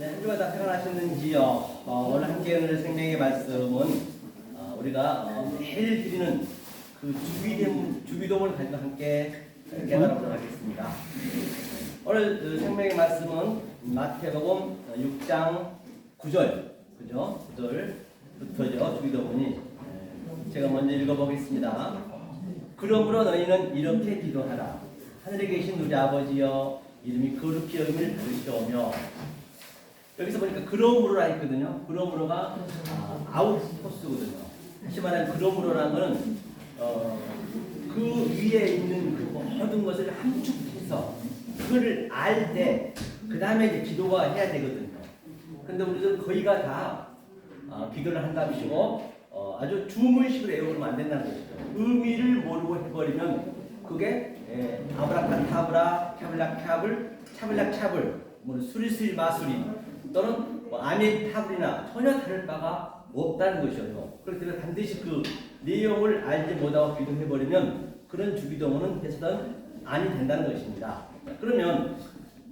네, 한 주간 다 평안하셨는지요? 오늘 함께 오늘 생명의 말씀은 우리가 매일 드리는 그 주기도문을 가지고 함께 깨달아보도록 하겠습니다. 오늘 그 생명의 말씀은 마태복음 6장 9절, 그죠? 9절부터죠. 주기도문이. 제가 먼저 읽어보겠습니다. 그러므로 너희는 이렇게 기도하라. 하늘에 계신 우리 아버지여, 이름이 거룩히 여김을 받으시오며. 여기서 보니까 그러므로라 했거든요. 그러므로가 아웃포스거든요. 다시 말하면 그러므로라는 것은 그 위에 있는 그 모든 것을 함축해서 그거를 알 때 그 다음에 이제 기도가 해야 되거든요. 근데 우리는 거의가 다 기도를 한답시고 아주 주문식으로 외우면 안 된다는 것이죠. 의미를 모르고 해버리면 그게 아브라카타브라, 캬블락캬블, 차블락차블, 뭐 수리수리 마수리 또는 아메타블이나 전혀 다를 바가 없다는 것이죠. 그렇기 때문에 반드시 그 내용을 알지 못하고 기도해버리면 그런 주기도문은 해서는 아니 된다는 것입니다. 그러면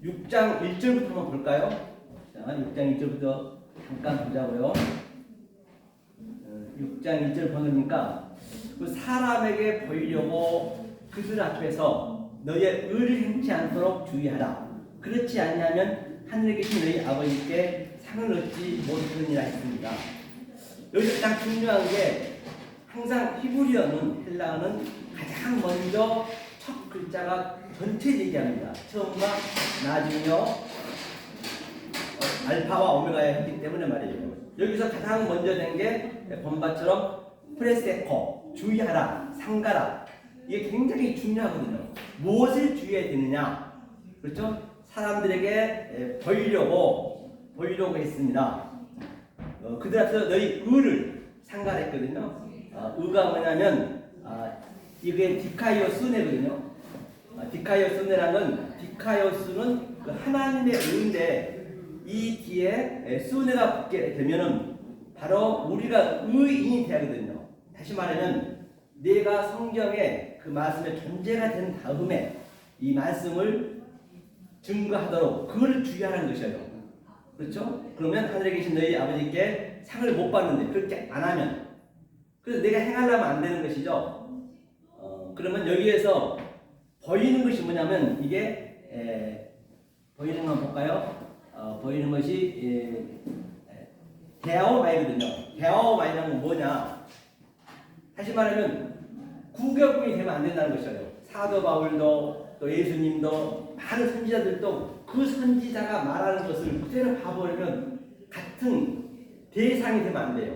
6장 1절부터 한번 볼까요? 자, 6장 1절부터 잠깐 보자고요. 6장 1절 보니까 그 사람에게 보이려고 그들 앞에서 너의 의를 행치 않도록 주의하라. 그렇지 않냐면 하늘에 계신 너희 아버지께 상을 얻지 못하느니라 했습니다. 여기서 가장 중요한 게 항상 히브리어는 헬라어는 가장 먼저 첫 글자가 전체 얘기합니다. 처음과 나중이요 알파와 오메가에 했기 때문에 말이에요. 여기서 가장 먼저 된 게 본바처럼 프레세코, 주의하라, 상가라. 이게 굉장히 중요하거든요. 무엇을 주의해야 되느냐? 그렇죠? 사람들에게 보이려고 했습니다. 그들 앞에서 너희 의를 상가했거든요. 의가 뭐냐면 이게 디카이오스네거든요. 디카이오스네라는 디카이오스는 그 하나님의 의인데 이 뒤에 스네가 붙게 되면은 바로 우리가 의인이 되거든요. 다시 말하면 내가 성경에 그 말씀의 존재가 된 다음에 이 말씀을 증거하도록 그걸 주의하는 것이에요. 그렇죠? 그러면 하늘에 계신 너희 아버지께 상을 못 받는데 그렇게 안 하면 그래서 내가 행하려면 안 되는 것이죠. 그러면 여기에서 보이는 것이 뭐냐면 이게 보이는 건 볼까요? 보이는 것이 데아오마이거든요. 데아오마이라는 건 뭐냐? 다시 말하면 구격분이 되면 안 된다는 것이에요. 사도 바울도 또 예수님도 많은 선지자들도 그 선지자가 말하는 것을 그대로 봐버리면 같은 대상이 되면 안 돼요.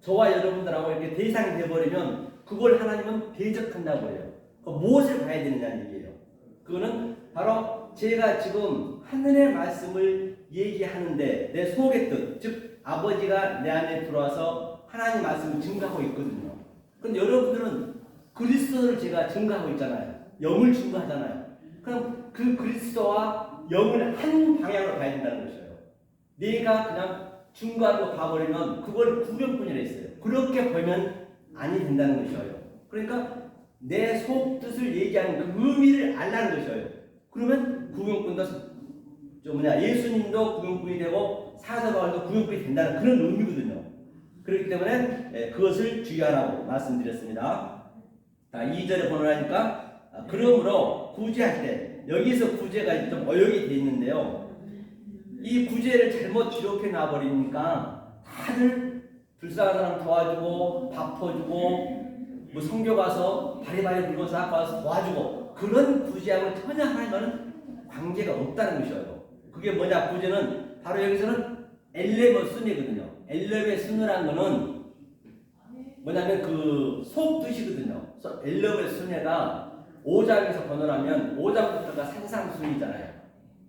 저와 여러분들하고 이렇게 대상이 되어버리면 그걸 하나님은 대적한다고 해요. 무엇을 봐야 되느냐는 얘기예요. 그거는 바로 제가 지금 하늘의 말씀을 얘기하는데 내 속의 뜻, 즉 아버지가 내 안에 들어와서 하나님 말씀을 증거하고 있거든요. 그런데 여러분들은 그리스도를 제가 증거하고 있잖아요. 영을 증거하잖아요. 그럼 그 그리스도와 영을 한 방향으로 봐야 된다는 것이에요. 내가 그냥 증거하는 거 봐버리면 그걸 구별뿐이라 했어요. 그렇게 보면 아니 된다는 것이에요. 그러니까 내 속 뜻을 얘기하는 그 의미를 알라는 것이에요. 그러면 구별꾼도 예수님도 구별꾼이 되고 사도 바울도 구별꾼이 된다는 그런 의미거든요. 그렇기 때문에 그것을 주의하라고 말씀드렸습니다. 2절에 보니까 그러므로 구제할 때 여기서 구제가 좀 어용이 되어 있는데요. 이 구제를 잘못 기록해 놔버리니까 다들 불쌍한 사람 도와주고 밥 퍼주고 뭐 성교 가서 바리바리 물건 사고 와서 도와주고 그런 구제함을 전혀 하나님과는 관계가 없다는 것이에요. 그게 뭐냐? 구제는 바로 여기서는 엘레버 순이거든요. 엘레베 순이라는 거는 뭐냐면 그 속뜻이거든요. 엘레베 순회가 5장에서 번호라면 5장부터가 산상순이잖아요.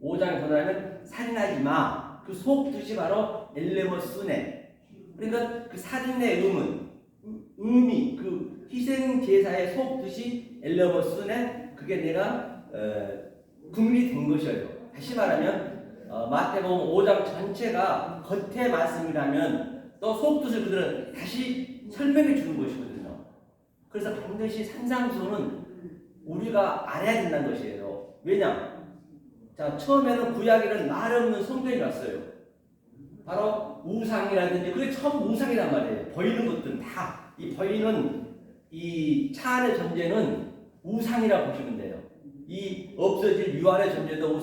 5장에 번호라면 살인하지 마. 그 속뜻이 바로 엘레버 순회. 그러니까 그 살인의 의미, 그 희생 제사의 속뜻이 엘레버 순회. 그게 내가 국립이 된 것이에요. 다시 말하면 마태복음 5장 전체가 겉의 말씀이라면 또 속뜻을 그들은 다시 설명해 주는 것이거든요. 그래서 반드시 산상수는 우리가 알아야 된다는 것이에요. 왜냐? 자, 처음에는 구약에는 말 없는 성경이 왔어요. 바로 우상이라든지 그게 처음 우상이란 말이에요. 보이는 것들은 다 이 보이는 이 차 안의 존재는 우상이라고 보시면 돼요. 이 없어질 유한의 존재도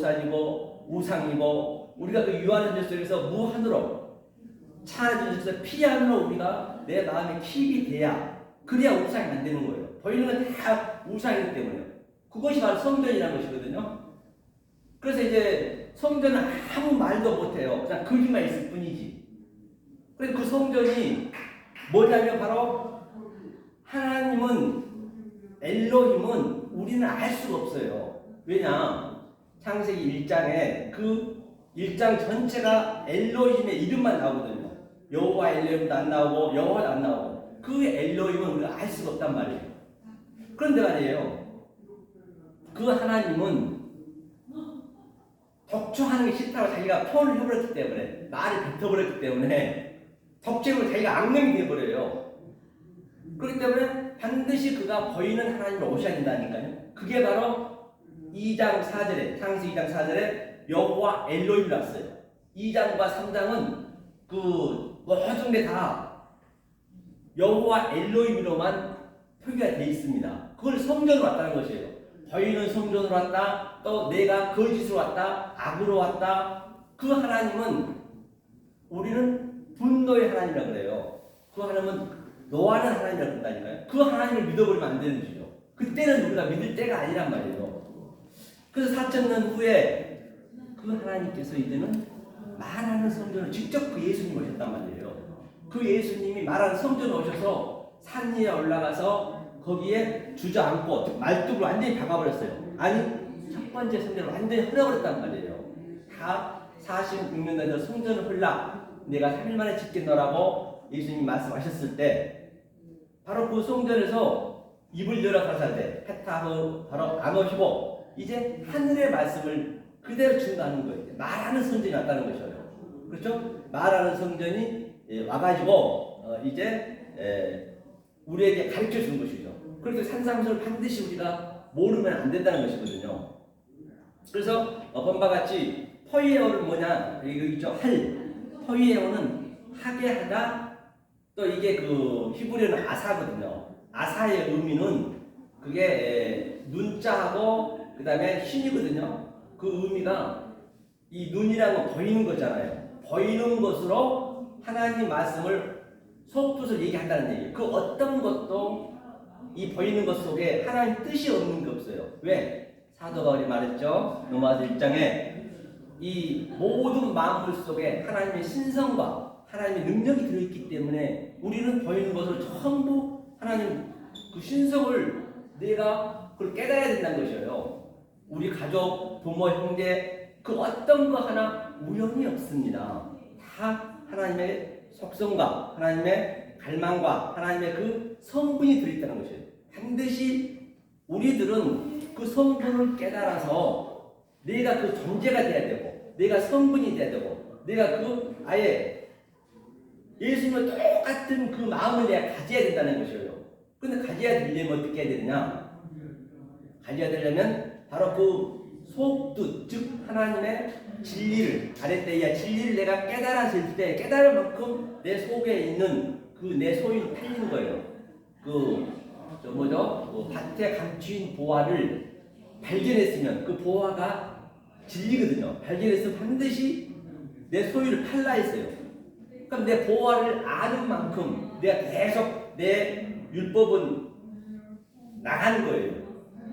우상이고 우리가 그 유한의 존재 속에서 무한으로 차 안의 존재 속에서 피안으로 우리가 내 마음에 킵이 돼야 그래야 우상이 안 되는 거예요. 보이는 건 다 우상이기 때문에요. 그것이 바로 성전이라는 것이거든요. 그래서 이제 성전은 아무 말도 못해요. 그냥 거기만 있을 뿐이지. 그래서 그 성전이 뭐냐면 바로 하나님은 엘로힘은 우리는 알 수가 없어요. 왜냐? 창세기 1장에 그 1장 전체가 엘로힘의 이름만 나오거든요. 여호와 엘로힘도 안 나오고 여호와도 안 나오고 그 엘로힘은 우리가 알 수가 없단 말이에요. 그런데 말이에요. 그 하나님은 독촉하는 게 싫다고 자기가 표현을 해버렸기 때문에 말을 뱉어버렸기 때문에 독점을 자기가 악령이 되어버려요. 그렇기 때문에 반드시 그가 보이는 하나님을 오셔야 된다니까요. 그게 바로 2장 4절에 창세기 2장 4절에 여호와 엘로힘이라고 써요. 2장과 3장은 그 모든 게 다 여호와 엘로힘으로만 표기가 되어 있습니다. 그걸 성전으로 왔다는 것이에요. 보이는 성전으로 왔다. 또 내가 거짓으로 왔다. 악으로 왔다. 그 하나님은 우리는 분노의 하나님이라고 그래요. 그 하나님은 노하는 하나님이라고 한다니까요. 그 하나님을 믿어버리면 안 되는 거죠. 그때는 우리가 믿을 때가 아니란 말이에요. 그래서 4,000년 후에 그 하나님께서 이제는 말하는 성전을 직접 그 예수님이 오셨단 말이에요. 그 예수님이 말하는 성전에 오셔서 산 위에 올라가서 거기에 주저앉고 말뚝을 완전히 박아버렸어요. 아니 첫 번째 성전을 완전히 헐어버렸단 말이에요. 다 46년 전에 성전을 헐라 내가 3일 만에 짓겠노라고 예수님이 말씀하셨을 때 바로 그 성전에서 입을 열어 가라사대 페타흐 바로 안 오시고 이제 하늘의 말씀을 그대로 준다는 거예요. 말하는 성전이 왔다는 것이에요. 그렇죠? 말하는 성전이 와가지고 이제 우리에게 가르쳐 주는 것이죠. 그래서 산상수를 반드시 우리가 모르면 안 된다는 것이거든요. 그래서 본바 같이 포이에오는 뭐냐? 이거 있죠? 포이에오는 하게 하다. 또 이게 그 히브리어는 아사거든요. 아사의 의미는 그게 눈자하고 그 다음에 신이거든요. 그 의미가 이 눈이라고 보이는 거잖아요. 보이는 것으로 하나님 말씀을 속뜻을 얘기한다는 얘기예요. 그 어떤 것도 이 보이는 것 속에 하나님 뜻이 없는 게 없어요. 왜? 사도 바울이 말했죠. 로마서 1장에 이 모든 만물 속에 하나님의 신성과 하나님의 능력이 들어있기 때문에 우리는 보이는 것을 전부 하나님 그 신성을 내가 그걸 깨달아야 된다는 것이에요. 우리 가족, 부모, 형제 그 어떤 거 하나 우연이 없습니다. 다 하나님의 속성과 하나님의 갈망과 하나님의 그 성분이 들어있다는 것이에요. 반드시 우리들은 그 성분을 깨달아서 내가 그 존재가 돼야 되고 내가 성분이 돼야 되고 내가 그 아예 예수님과 똑같은 그 마음을 내가 가져야 된다는 것이에요. 근데 가져야 되려면 어떻게 해야 되느냐? 가져야 되려면 바로 그 속뜻, 즉 하나님의 진리를 아랫때야 진리를 내가 깨달았을 때 깨달을 만큼 내 속에 있는 그 내 소유는 팔리는 거예요. 그 밭에 감추인 보화를 발견했으면 그 보화가 진리거든요. 발견했으면 반드시 내 소유를 팔라 했어요. 그럼 내 보화를 아는 만큼 내가 계속 내 율법은 나가는 거예요.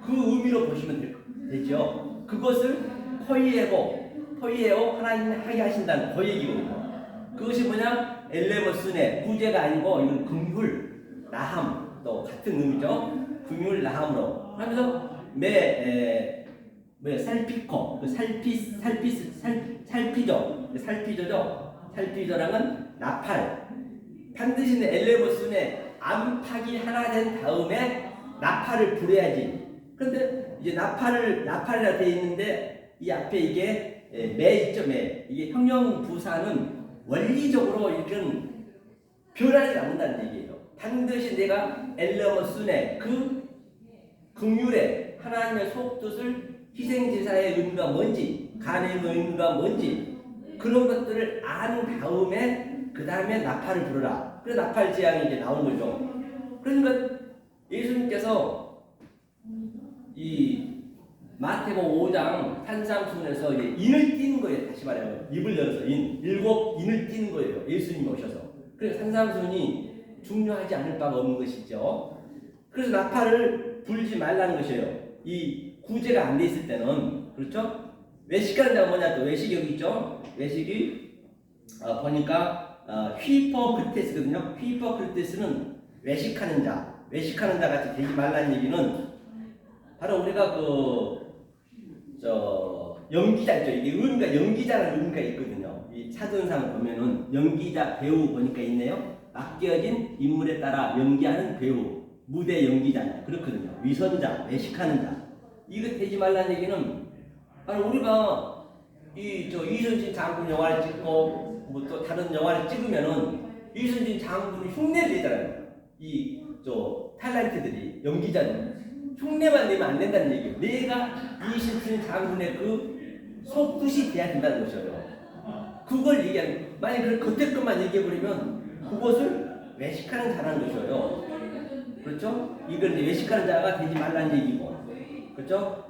그 의미로 보시면 되죠. 그것을 포이에오 하나님이 하게 하신다는 그 얘기거든요. 그것이 뭐냐? 엘레모스네 구제가 아니고 이건 긍휼, 나함 또 같은 의미죠. 긍휼, 나함으로 하면서 살피코, 살피저랑은 나팔. 반드시 엘레모스네 안팎이 하나 된 다음에 나팔을 불어야지. 그런데 이제 나팔이라 되어 있는데 이 앞에 이게 매 있죠, 매. 이게 형용 부사는 원리적으로 이런 변하지 않는다는 얘기예요. 반드시 내가 엘레모스네 그 긍휼의 하나님의 속뜻을 희생제사의 의미가 뭔지 간의 의미가 뭔지 그런 것들을 안 다음에 그 다음에 나팔을 불어라. 그래서 나팔 재앙이 이제 나오는 거죠. 그러니까 예수님께서 이 마태복음 5장 산상수훈에서 이제 인을 띄는 거예요. 다시 말하면 입을 열어서 일곱 인을 띄는 거예요. 예수님이 오셔서. 그래서 산상수훈이 중요하지 않을 바가 없는 것이죠. 그래서 나팔을 불지 말라는 것이에요. 이 구제가 안 돼 있을 때는. 그렇죠? 외식하는 자가 뭐냐, 또 외식이 여기 있죠. 외식이 보니까 휘퍼크리테스거든요. 휘퍼크리테스는 외식하는 자, 외식하는 자 같이 되지 말라는 얘기는 바로 우리가 연기자 있죠. 이게 의미가 연기자라는 의미가 있거든요. 이 사전상 보면은 연기자, 배우 보니까 있네요. 맡겨진 인물에 따라 연기하는 배우, 무대 연기자 그렇거든요. 위선자, 외식하는 자. 이거 되지 말라는 얘기는 바로 우리가 이순신 장군 영화를 찍고 뭐 또 다른 영화를 찍으면은 이순신 장군이 흉내를 내잖아요. 탤런트들이 연기자들 흉내만 내면 안 된다는 얘기예요. 내가 이순신 장군의 그 속뜻이 돼야 된다는 것이에요. 그걸 얘기하는, 만약에 그 겉에 것만 얘기해버리면 그것을 외식하는 자라는 것이에요. 그렇죠? 이걸 이제 외식하는 자가 되지 말라는 얘기고, 그렇죠?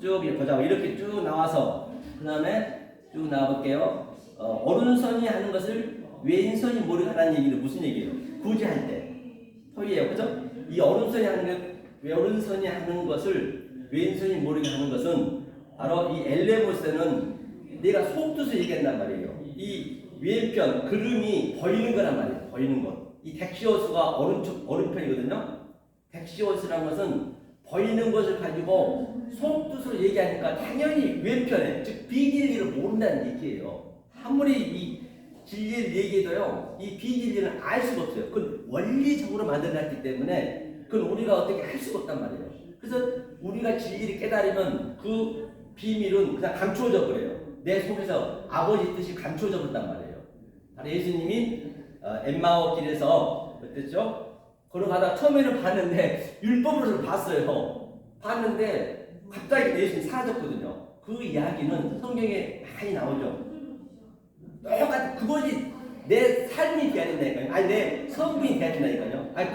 쭉 보자고 이렇게 쭉 나와서 그 다음에 쭉 나와볼게요. 오른손이 하는 것을 왼손이 모르게 하라는 얘기는 무슨 얘기예요? 구제할 때 토의예요, 그렇죠? 이 오른손이 하는 것을 왼손이 모르게 하는 것은 바로 이 엘레보스는 내가 속뜻을 얘기한단 말이에요. 이 왼편 그름이 보이는 거란 말이에요. 보이는 것. 이 덱시오스가 오른편이거든요. 덱시오스라는 것은 보이는 것을 가지고 속뜻으로 얘기하니까 당연히 왼편에, 즉 비진리를 모른다는 얘기예요. 아무리 이 진리를 얘기해도요, 이 비진리는 알 수가 없어요. 그건 원리적으로 만들어놨기 때문에 그건 우리가 어떻게 할 수가 없단 말이에요. 그래서 우리가 진리를 깨달으면 그 비밀은 그냥 감추어져 버려요. 내 속에서 아버지 뜻이 감추어져 버린단 말이에요. 바로 예수님이 엠마오 길에서 어땠죠? 걸어가다 처음에는 봤는데 율법으로 봤어요. 봤는데 갑자기 예수님이 사라졌거든요. 그 이야기는 성경에 많이 나오죠. 똑같은 그것이 내 삶이 돼야 된다니까요. 아니 내 성분이 돼야 된다니까요. 아니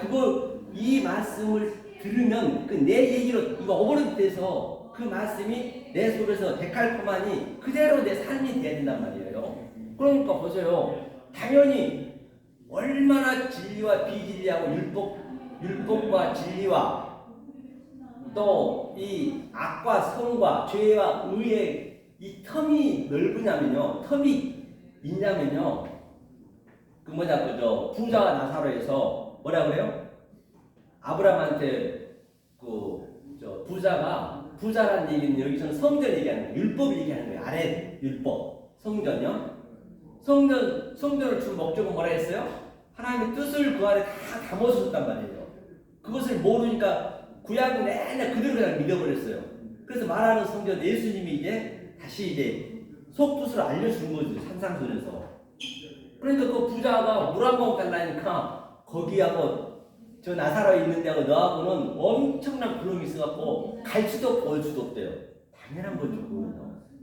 이 말씀을 들으면 그 내 얘기로 이거 오버랩돼서 그 말씀이 내 속에서 데칼코마니 그대로 내 삶이 돼야 된단 말이에요. 그러니까 보세요. 당연히 얼마나 진리와 비진리하고 율법과 진리와 또 이 악과 성과 죄와 의의 이 텀이 넓으냐면요. 텀이 있냐면요. 부자와 나사로에서 뭐라 그래요? 아브라함한테 부자라는 얘기는 여기서는 성전 얘기하는 거예요. 율법 얘기하는 거예요. 아래 율법. 성전이요. 성전을 준 목적은 뭐라 했어요? 하나님의 뜻을 그 안에 다 담아주셨단 말이에요. 그것을 모르니까 구약은 내내 그대로 그냥 믿어버렸어요. 그래서 말하는 성전 예수님이 이제 다시 속뜻을 알려주는 거죠. 산상순에서. 그러니까 그 부자가 물 한 모금 달라니까 거기하고 저 나사로에 있는 데하고 너하고는 엄청난 구름이 있어갖고 갈 수도 없고 올 수도 없대요. 당연한 거죠.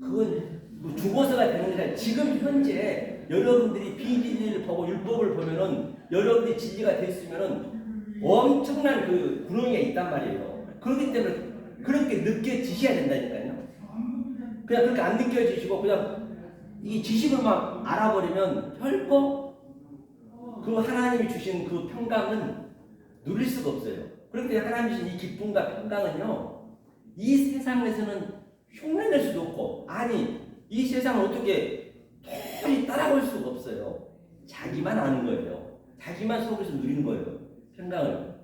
그건 죽어서가 되는 게 아니라 지금 현재 여러분들이 비진리를 보고 율법을 보면은 여러분들이 진리가 됐으면은 엄청난 그 구렁이가 있단 말이에요. 그렇기 때문에 그렇게 느껴지셔야 된다니까요. 그냥 그렇게 안 느껴지시고 그냥 이 지식을만 알아버리면 결코 그 하나님이 주신 그 평강은 누릴 수가 없어요. 그렇기 때문에 하나님이 주신 이 기쁨과 평강은요, 이 세상에서는 흉내낼 수도 없고, 아니 이 세상을 어떻게 도저히 따라올 수가 없어요. 자기만 아는 거예요. 자기만 속에서 누리는 거예요. 평강을.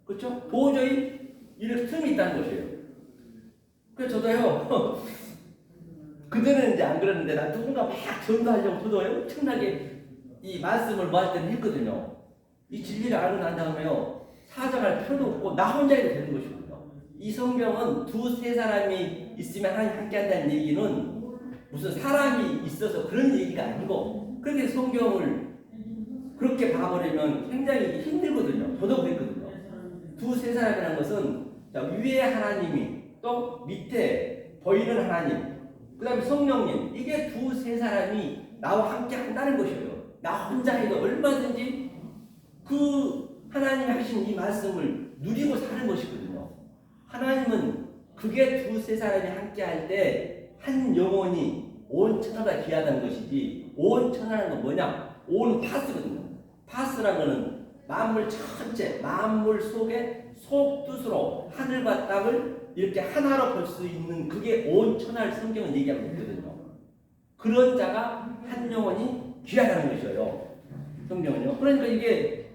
그렇죠? 도저히 이럴 틈이 있다는 것이에요. 그래서 저도요, 그전에는 이제 안 그랬는데, 난 누군가 막 전도하려고 저도 엄청나게 이 말씀을 뭐 할 때는 했거든요. 이 진리를 알고 난 다음에요, 사정할 필요도 없고, 나 혼자 해도 되는 것이거든요. 이 성경은 두세 사람이 있으면 하나님 함께 한다는 얘기는 무슨 사람이 있어서 그런 얘기가 아니고, 그렇게 성경을 그렇게 봐버리면 굉장히 힘들거든요. 저도 그랬거든요. 두세 사람이라는 것은 위에 하나님이 또 밑에 보이는 하나님, 그 다음에 성령님, 이게 두세 사람이 나와 함께 한다는 것이에요. 나 혼자 해도 얼마든지 그 하나님이 하신 이 말씀을 누리고 사는 것이거든요. 하나님은 그게 두세 사람이 함께 할 때 한 영혼이 온 천하가 귀하다는 것이지, 온 천하는 건 뭐냐? 온 파스거든요. 파스라는 거는 만물 전체, 만물 속에 속뜻으로 하늘과 땅을 이렇게 하나로 볼 수 있는 그게 온 천하를 성경은 얘기하고 있거든요. 그런 자가 한 영혼이 귀하다는 것이에요. 성경은요. 그러니까 이게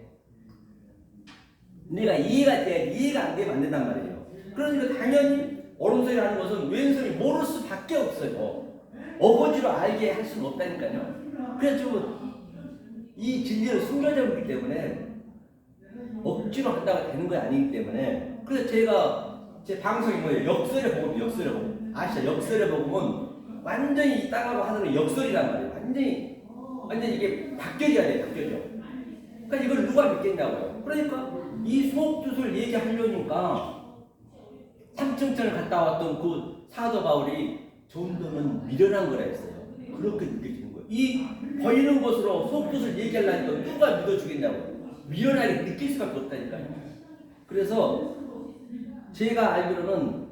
내가 이해가 돼야 이해가 안 되면 안 된단 말이에요. 그러니까 당연히 오른손이라는 것은 왼손이 모를 수밖에 없어요. 어거지로 알게 할 수는 없다니까요. 그래서 이 진리를 숨겨져 있기 때문에 억지로 한다고 되는 거 아니기 때문에, 그래서 제가 제 방송이 뭐예요? 역설의 복음, 역설의 복음. 아시죠? 역설의 복음은 완전히 이 땅하고 하늘은 역설이란 말이에요. 완전히 이게 바뀌어져야 돼요. 바뀌어져. 그러니까 이걸 누가 믿겠냐고요. 그러니까 이 속뜻을 얘기하려니까 삼층천을 갔다 왔던 그 사도 바울이 정도는 미련한 거라 했어요. 그렇게 느껴지는 거예요. 이 보이는 것으로 속뜻을 얘기하려니까 누가 믿어주겠냐고요. 미련하게 느낄 수밖에 없다니까요. 그래서 제가 알기로는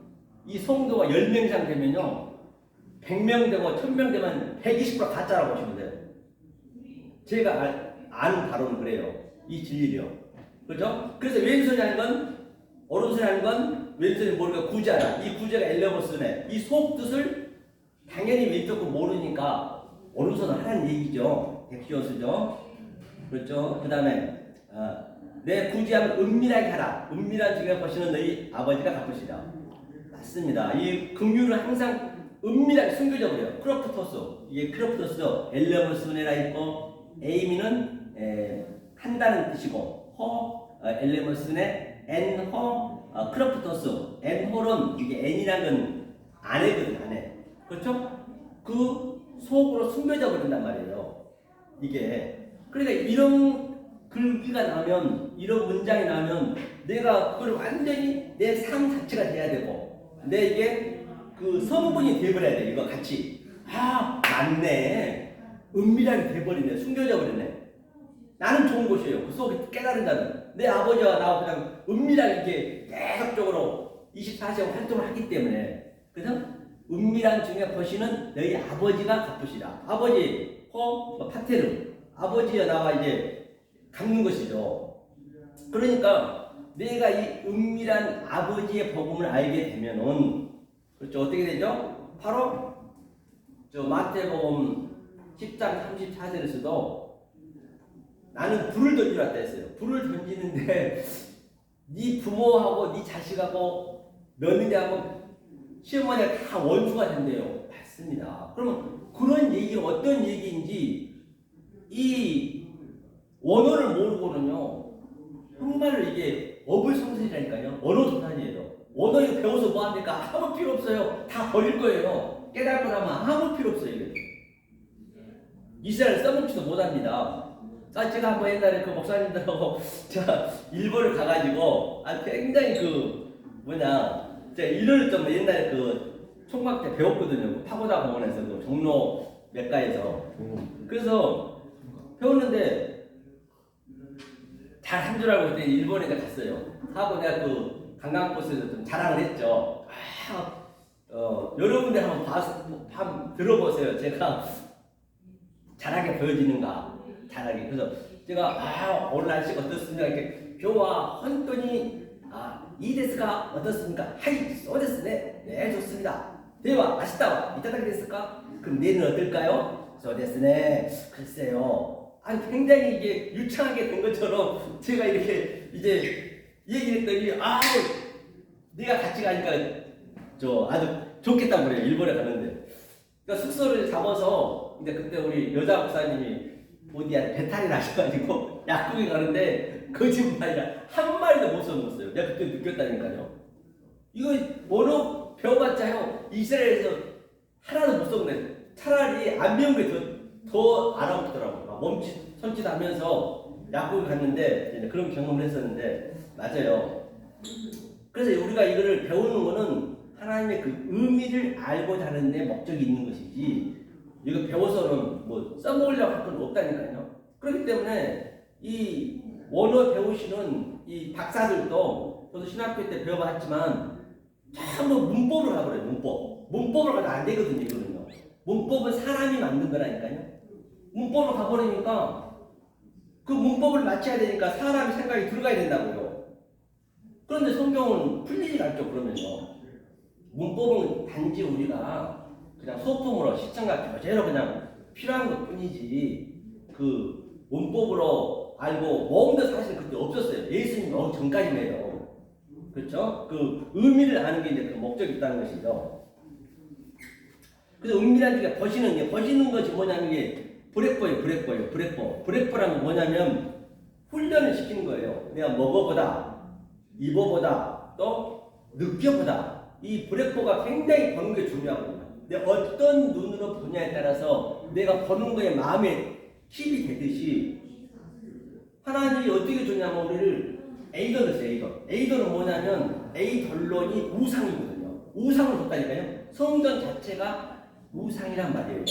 이 성도가 10명 이상 되면요, 100명 되고 1000명 되면 120% 가짜라고 보시면 돼요. 제가 아는 바로는 그래요. 이 진리요. 그렇죠? 그래서 왼손이 하는 건, 오른손이 하는 건 왼손이 모르니까 구자라. 이 구자가 엘레모스네. 이 속뜻을 당연히 왼쪽은 모르니까 오른손을 하라는 얘기죠. 엑시오스죠. 그렇죠? 그 다음에 내 구제함을 은밀하게 하라. 은밀한 중에 보시는 너희 아버지가 갚으시라. 맞습니다. 이 긍휼을 항상 은밀하게 숨겨져 버려요. 크로프토스, 이게 크로프토스 엘레모스네라 있고, 에이미는 한다는 뜻이고, 엘레모스네 엔호 크로프토스, 엔호는 이게 N이라는 건 아내거든, 아내. 그렇죠? 그 속으로 숨겨져 버린단 말이에요. 이게 그러니까 이런 글귀가 나면, 이런 문장이 나면 내가 그걸 완전히 내 삶 자체가 돼야 되고, 내 이게 그 성분이 돼버려야 돼. 이거 같이. 아, 맞네. 은밀하게 돼버리네. 숨겨져 버리네. 나는 좋은 것이에요. 그 속에 깨달은 자는. 내 아버지와 나와 그냥 은밀하게 이렇게 계속적으로 24시간 활동을 하기 때문에. 그래서 은밀한 중에 보시는 너희 아버지가 갚으시라. 아버지, 파테르. 아버지와 나와 이제 갚는 것이죠. 그러니까 내가 이 은밀한 아버지의 복음을 알게 되면은, 그렇죠, 어떻게 되죠? 바로 마태복음 10장 34절에서도 나는 불을 던지러 왔다 했어요. 불을 던지는데 네 부모하고 네 자식하고 며느리하고 시어머니가 다 원수가 된대요. 맞습니다. 그러면 그런 얘기가 어떤 얘기인지 이 원어를 모르고는요, 정말로 이게 어불성설이라니까요. 언어도탄이에요. 언어 이거 배워서 뭐합니까? 아무 필요 없어요. 다 버릴 거예요. 깨달고 나면 아무 필요 없어요. 이게. 이스라엘 써먹지도 못합니다. 제가 한번 옛날에 그 목사님들하고 제가 일본을 가가지고 굉장히 제가 일을 좀 옛날에 그 총각 때 배웠거든요. 그 파고다 공원에서 그 종로 맥가에서. 그래서 배웠는데 잘 한 줄 알고 그때 일본에 갔어요. 하고 내가 그 관광버스에서 좀 자랑을 했죠. 여러분들 한번 들어보세요. 제가 잘하게 보여지는가. 잘하게. 그래서 제가 오늘 날씨가 어떻습니까? 이렇게 교와 헌돈이 이데스가 어떻습니까? 하이 소데스네. 네, 좋습니다. 대화 맛있다. 이따다게 됐을까? 그럼 내일은 어떨까요? 소데스네. 글쎄요. 굉장히 이게 유창하게 된 것처럼 제가 이렇게 이제 얘기를 했더니 네가 같이 가니까 아주 좋겠다고 그래요. 일본에 가는데. 그러니까 숙소를 잡아서 이제 그때 우리 여자 목사님이 어디야 배탈이 나셔가지고 약국에 가는데 거짓말이라 한 마리도 못 써먹었어요. 내가 그때 느꼈다니까요. 이거 언어 배워봤자요, 이스라엘에서 하나도 못 써먹네. 차라리 안 배운 게 더 알아먹더라고요. 몸짓 하면서 약국에 갔는데 그런 경험을 했었는데, 맞아요. 그래서 우리가 이거를 배우는 거는 하나님의 그 의미를 알고자 하는데 목적이 있는 것이지 이거 배워서는 뭐 써먹으려고 할 건 없다니까요. 그렇기 때문에 이 원어 배우시는 이 박사들도 저도 신학교 때 배워봤지만 전부 문법으로 가버려요. 문법으로 가도 안 되거든요. 이거는요. 문법은 사람이 만든 거라니까요. 문법으로 가버리니까 그 문법을 맞춰야 되니까 사람의 생각이 들어가야 된다고요. 그런데 성경은 풀리지 않죠. 그러면요. 문법은 단지 우리가 그냥 소품으로 시청과 교재로 그냥 필요한 것 뿐이지 그 문법으로 알고 모험도 사실 그때 없었어요. 예수님 오기 전까지네요. 그렇죠? 그 의미를 아는 게 이제 그 목적이 있다는 것이죠. 그래서 은밀한 게 버시는 것이 뭐냐면 이게 브레퍼라는 뭐냐면 훈련을 시키는 거예요. 내가 먹어보다, 입어보다, 또 느껴보다. 이 브레퍼가 굉장히 보는 게 중요하거든요. 내가 어떤 눈으로 보냐에 따라서 내가 보는 거에 마음에 힘이 되듯이 하나님이 어떻게 주냐면 우리를 에이더를 써요. 에이더는 뭐냐면 에이덜론이 우상이거든요. 우상을 줬다니까요. 성전 자체가 우상이란 말이에요.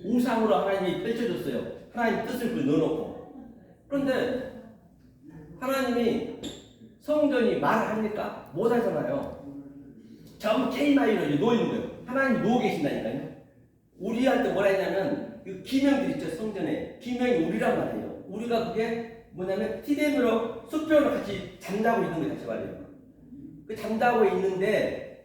우상으로 하나님이 펼쳐줬어요. 하나님 뜻을 넣어놓고. 그런데 하나님이 성전이 말을 합니까? 못 하잖아요. 전부 K-마이너에 놓여있는 거예요. 하나님 누워 계신다니까요. 우리한테 뭐라 했냐면 그 기명들 있죠. 성전에 기명이 우리란 말이에요. 우리가 그게 뭐냐면 티덴으로 수평으로 같이 잠자고 있는 거 같이 말이에요. 그 잠자고 있는데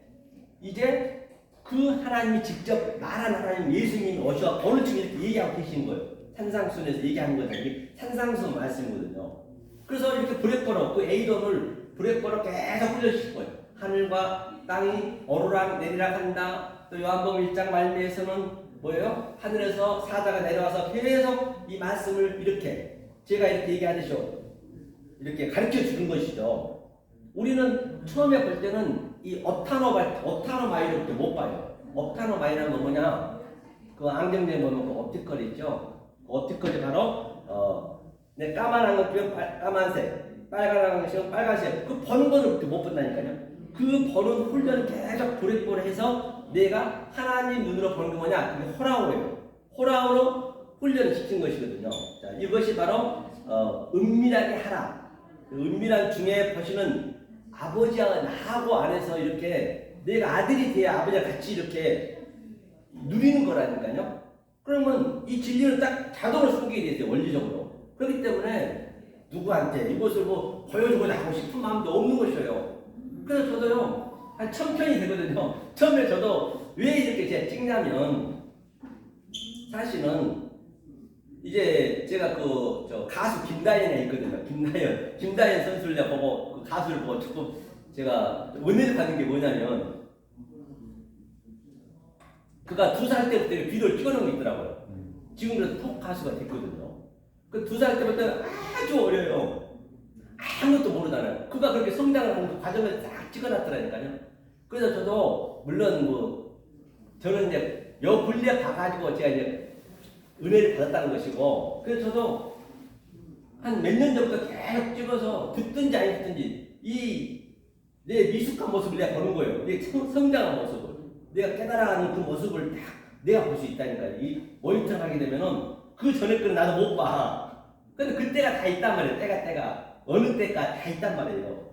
이제 그 하나님이 직접 말한 하나님 예수님이 오셔서 어느 층 이렇게 얘기하고 계신 거예요. 산상순에서 얘기하는 거죠. 이게 산상순 말씀이거든요. 그래서 이렇게 브레퍼로 그 에이돈을 브레퍼로 계속 훈련시킨 거예요. 하늘과 땅이 오르락 내리락 한다. 또 요한복음 1장 말미에서는 뭐예요? 하늘에서 사자가 내려와서 계속 이 말씀을 이렇게 제가 이렇게 얘기하듯이 이렇게 가르쳐 주는 것이죠. 우리는 처음에 볼 때는 이 업타노마이를 못 봐요. 업타노마이라는 건 뭐냐? 그 안경대 보면 그 옵티컬 있죠? 그 옵티컬이 바로 까만한 것 중에 까만색, 빨간한 것이 빨간색. 그 보는 거를 그렇게 못 본다니까요. 그 보는 훈련을 계속 브레이크를 해서 내가 하나님 눈으로 보는 게 뭐냐? 그게 호라오예요. 호라오로 훈련을 시킨 것이거든요. 자, 이것이 바로 은밀하게 하라. 은밀한 중에 보시는 아버지와 나하고 안에서 이렇게 내가 아들이 돼야 아버지와 같이 이렇게 누리는 거라니까요. 그러면 이 진리는 딱 자동으로 숨기게 되세요. 원리적으로. 그렇기 때문에 누구한테 이것을 뭐 보여주고 나가고 싶은 마음도 없는 것이에요. 그래서 저도요 한 1000편이 되거든요. 처음에 저도 왜 이렇게 제가 찍냐면 사실은 이제 제가 저 가수 김다현에 있거든요. 김다현 선수를 내가 보고 그 가수를 보고 조금 제가 은혜를 받는 게 뭐냐면 그가 2살 때부터 비디오를 찍어놓은 게 있더라고요. 지금 그래서 톱 가수가 됐거든요. 그 2살 때부터 아주 어려요. 아무것도 모르잖아요. 그가 그렇게 성장을 하는 그 과정을 싹 찍어놨더라니까요. 그래서 저도 물론 뭐 저는 이제 요 근래 봐가지고 제가 이제 은혜를 받았다는 것이고, 그래서 저도 한 몇 년 전부터 계속 찍어서 듣든지 안 듣든지 내 미숙한 모습을 내가 보는 거예요. 내 성장한 모습을. 내가 깨달아가는 그 모습을 딱 내가 볼 수 있다니까요. 이 모니터를 하게 되면은 그 전에 거는 나도 못 봐. 근데 그때가 다 있단 말이에요. 때가. 어느 때가 다 있단 말이에요.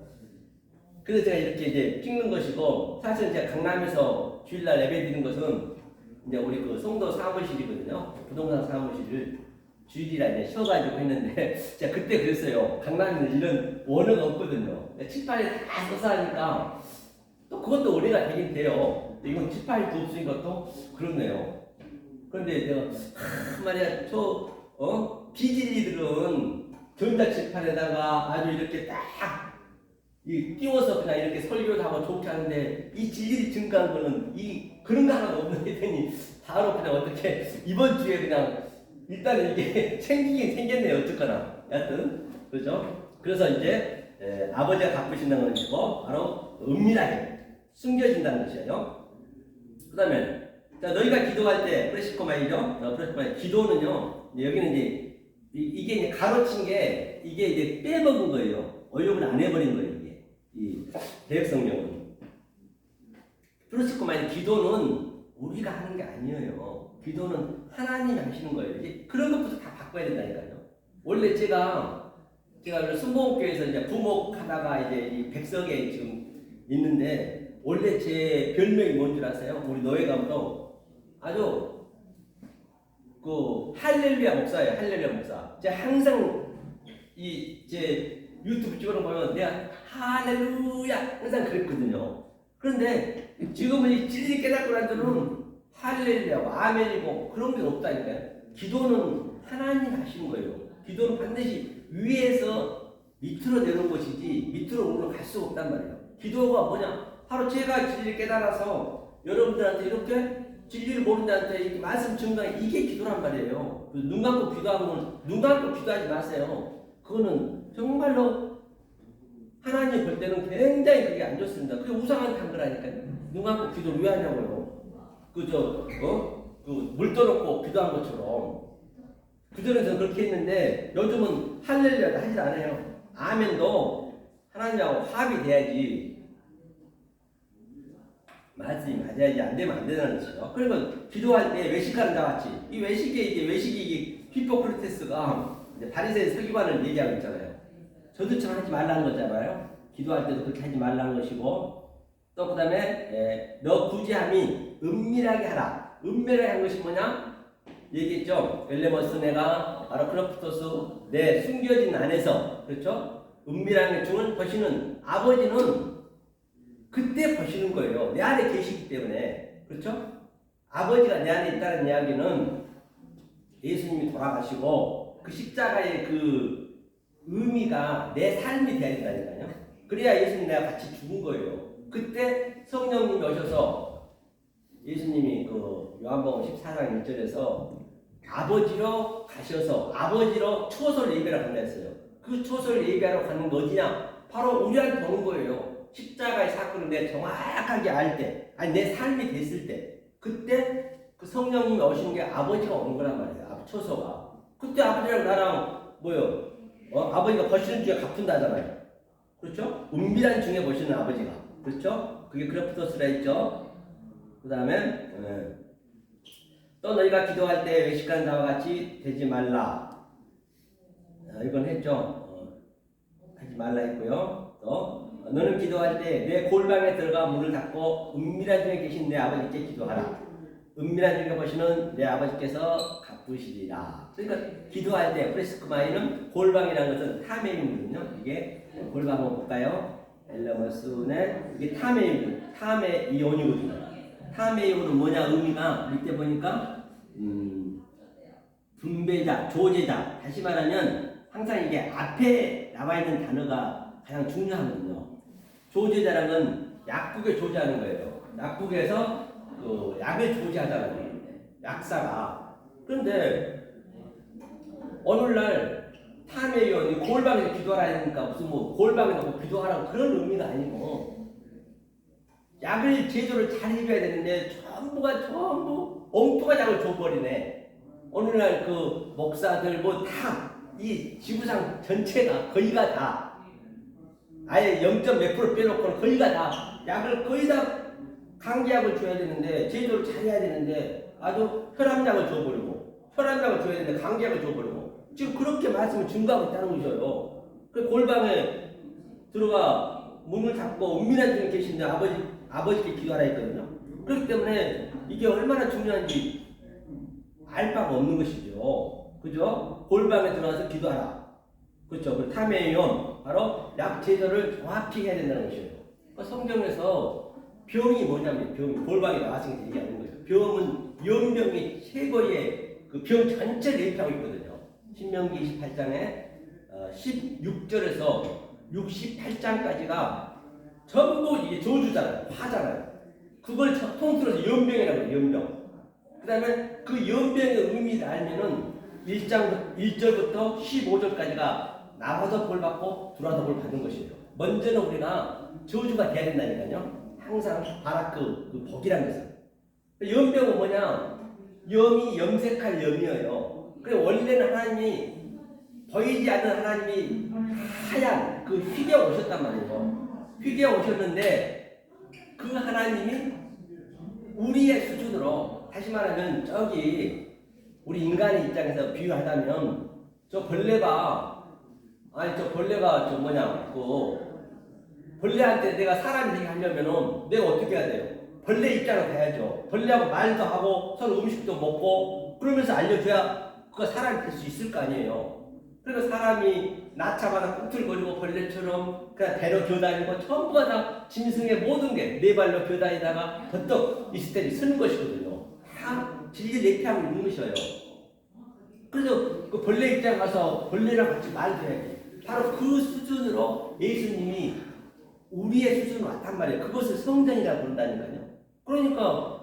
그래서 제가 이렇게 이제 찍는 것이고, 사실 이제 강남에서 주일날 예배 드리는 것은 이제 우리 그 송도 사무실이거든요. 부동산 사무실을 주일이라 이제 쉬어가지고 했는데, 제가 그때 그랬어요. 강남에는 이런 원어가 없거든요. 칠판에 다 써서 하니까, 또 그것도 의뢰가 되긴 돼요. 이건 칠판이 없으니까 또 그렇네요. 그런데 내가, 말이야, 비질이들은 전자칠판에다가 아주 이렇게 딱 띄워서 그냥 이렇게 설교도 하고 좋게 하는데 이 질질이 증가한 거는 그런 거 하나도 없는 했더니 바로 그냥 어떻게 이번 주에 그냥 일단은 이게 생기긴 생겼네요. 어쨌거나 여하튼 그렇죠. 그래서 이제 아버지가 갚으신다는 것이고 바로 은밀하게 숨겨진다는 것이에요. 그 다음에 너희가 기도할 때 프레시코마이죠. 기도는요 여기는 이제 이게 이제 가로친 게 이게 이제 빼먹은 거예요. 어용을 안 해버린 거예요. 이 대역성령은 그렇지만 기도는 우리가 하는 게 아니에요. 기도는 하나님이 하시는 거예요. 이제 그런 것부터 다 바꿔야 된다니까요. 원래 제가 순복음교회에서 이제 부목하다가 이제 이 백석에 지금 있는데 원래 제 별명이 뭔 줄 아세요? 우리 노예 감독 아주 그 할렐루야 목사예요. 할렐루야 목사. 제가 항상 제 유튜브 찍어놓은 거 보면 내가 할렐루야 항상 그랬거든요. 그런데 지금은 이 진리 깨닫고 난 데는 할렐루야고 아멘이고 그런 게 없다니까요. 기도는 하나님 하시는 거예요. 기도는 반드시 위에서 밑으로 내는 것이지 밑으로 올라갈 수가 없단 말이에요. 기도가 뭐냐? 바로 제가 진리를 깨달아서 여러분들한테 이렇게 진리를 모르는 자한테 이렇게 말씀 증거하는 이게 기도란 말이에요. 눈 감고 기도하면 눈 감고 기도하지 마세요. 그거는 정말로 하나님 볼 때는 굉장히 그게 안 좋습니다. 그게 우상한테 한 거라니까요. 눈 감고 기도를 왜 하냐고요. 물 떠놓고 기도한 것처럼. 그전에는 저는 그렇게 했는데 요즘은 할렐루야 하지 않아요. 아멘도 하나님하고 합이 돼야지. 맞아야지. 안 되면 안 되는 것이죠. 그리고 기도할 때 외식하는 자와 같이 이 외식이 히포크라테스가 바리새인 서기관을 얘기하고 있잖아요. 저도처럼 하지 말라는 거잖아요. 기도할 때도 그렇게 하지 말라는 것이고 또 그 다음에 너 구제함이 은밀하게 하라. 은밀하게 한 것이 뭐냐? 얘기했죠. 엘레머스 내가 아르크로프토스 내 숨겨진 안에서 그렇죠? 은밀한 중을 보시는 아버지는 그때 보시는 거예요. 내 안에 계시기 때문에 그렇죠? 아버지가 내 안에 있다는 이야기는 예수님이 돌아가시고 그 십자가의 그 의미가 내 삶이 돼야 된다니까요. 그래야 예수님 내가 같이 죽은 거예요. 그때 성령님이 오셔서 예수님이 그 요한복음 14장 1절에서 아버지로 가셔서 아버지로 초소를 예배하러 간다 했어요. 그 초소를 예배하러 가는 거 어디냐? 바로 우리한테 오는 거예요. 십자가의 사건을 내가 정확하게 알 때, 아니 내 삶이 됐을 때, 그때 그 성령님이 오시는 게 아버지가 오는 거란 말이에요. 초소가. 그때 아버지랑 나랑 뭐요? 아버지가 보시는 중에 갚은다잖아요. 그렇죠? 은밀한 중에 보시는 아버지가. 그렇죠? 그게 크로프토스라 했죠. 그 다음에 또 너희가 기도할 때 외식하는 자와 같이 되지 말라. 이건 했죠. 하지 말라 했고요. 또 너는 기도할 때 내 골방에 들어가 문을 닫고 은밀한 중에 계신 내 아버지께 기도하라. 은밀한 중에 보시는 내 아버지께서 갚으시리라. 그러니까 기도할 때 프레스크마이는 골방이라는 것은 타메이거든요. 이게 골방 한번 볼까요? 엘레머스네 이게 타메이온이거든요. 타메이온은 뭐냐 의미가 밑에 보니까 분배자, 조제자. 다시 말하면 항상 이게 앞에 나와 있는 단어가 가장 중요하거든요. 조제자라는 건 약국에 조제하는 거예요. 약국에서 그 약을 조제하잖아요. 약사가. 그런데 오늘날 타메이온이 골방에서 기도하라 하니까 무슨 뭐 골방에 놓고 기도하라고 그런 의미가 아니고 약을 제조를 잘 해줘야 되는데 전부 엉뚱한 약을 줘버리네. 오늘날 그 목사들 뭐 다 이 지구상 전체가 거의가 다 아예 0.몇% 빼놓고는 거의가 다 약을 거의 다 감기약을 줘야 되는데 제조를 잘 해야 되는데 아주 혈압약을 줘버리고 혈압약을 줘야 되는데 감기약을 줘버리고 지금 그렇게 말씀을 증거하고 있다는 거죠. 그 골방에 들어가 문을 닫고 은밀한 중에 계신데 아버지께 기도하라 했거든요. 그렇기 때문에 이게 얼마나 중요한지 알 바가 없는 것이죠. 그죠? 골방에 들어가서 기도하라. 그렇죠? 그 타메이온 바로 약 제조를 정확히 해야 된다는 것이에요. 그 성경에서 병이 뭐냐면 병이 골방에 나왔으니까 얘기하는 거예요. 병은 연병이 최고의 그 병 전체를 얘기하고 있거든요. 신명기 28장에 16절에서 68장까지가 전부 이게 저주잖아요. 화잖아요. 그걸 통틀어서 연병이라고 해요. 연병. 그 다음에 그 연병의 의미를 알면은 1절부터 15절까지가 나와서 볼 받고 들어와서 볼 받은 것이에요. 먼저는 우리가 저주가 돼야 된다니까요. 항상 바라크 그 복이라는 것은. 연병은 뭐냐? 염이 염색할 염이에요. 그래 원래는 하나님이 보이지 않는 하나님이 하얀 그 휘게 오셨단 말이에요. 휘게 오셨는데 그 하나님이 우리의 수준으로, 다시 말하면 저기 우리 인간의 입장에서 비유하자면 저 벌레가 저 뭐냐 벌레한테 내가 사람이 되게 하려면은 내가 어떻게 해야 돼요? 벌레 입장으로 돼야죠. 벌레하고 말도 하고 서로 음식도 먹고 그러면서 알려줘야 그가 사람이 될 수 있을 거 아니에요. 그리고 사람이 낳자마자 꿈틀거리고 벌레처럼 그냥 배로 기어다니고 전부가 다 짐승의 모든 게 네 발로 기어다니다가 버떡 있을 때 서는 것이거든요. 다 진리 내피하고 있는 것이에요. 그래서 그 벌레 입장 가서 벌레랑 같이 말도 해야 돼. 바로 그 수준으로 예수님이 우리의 수준으로 왔단 말이에요. 그것을 성전이라고 부른다니까요. 그러니까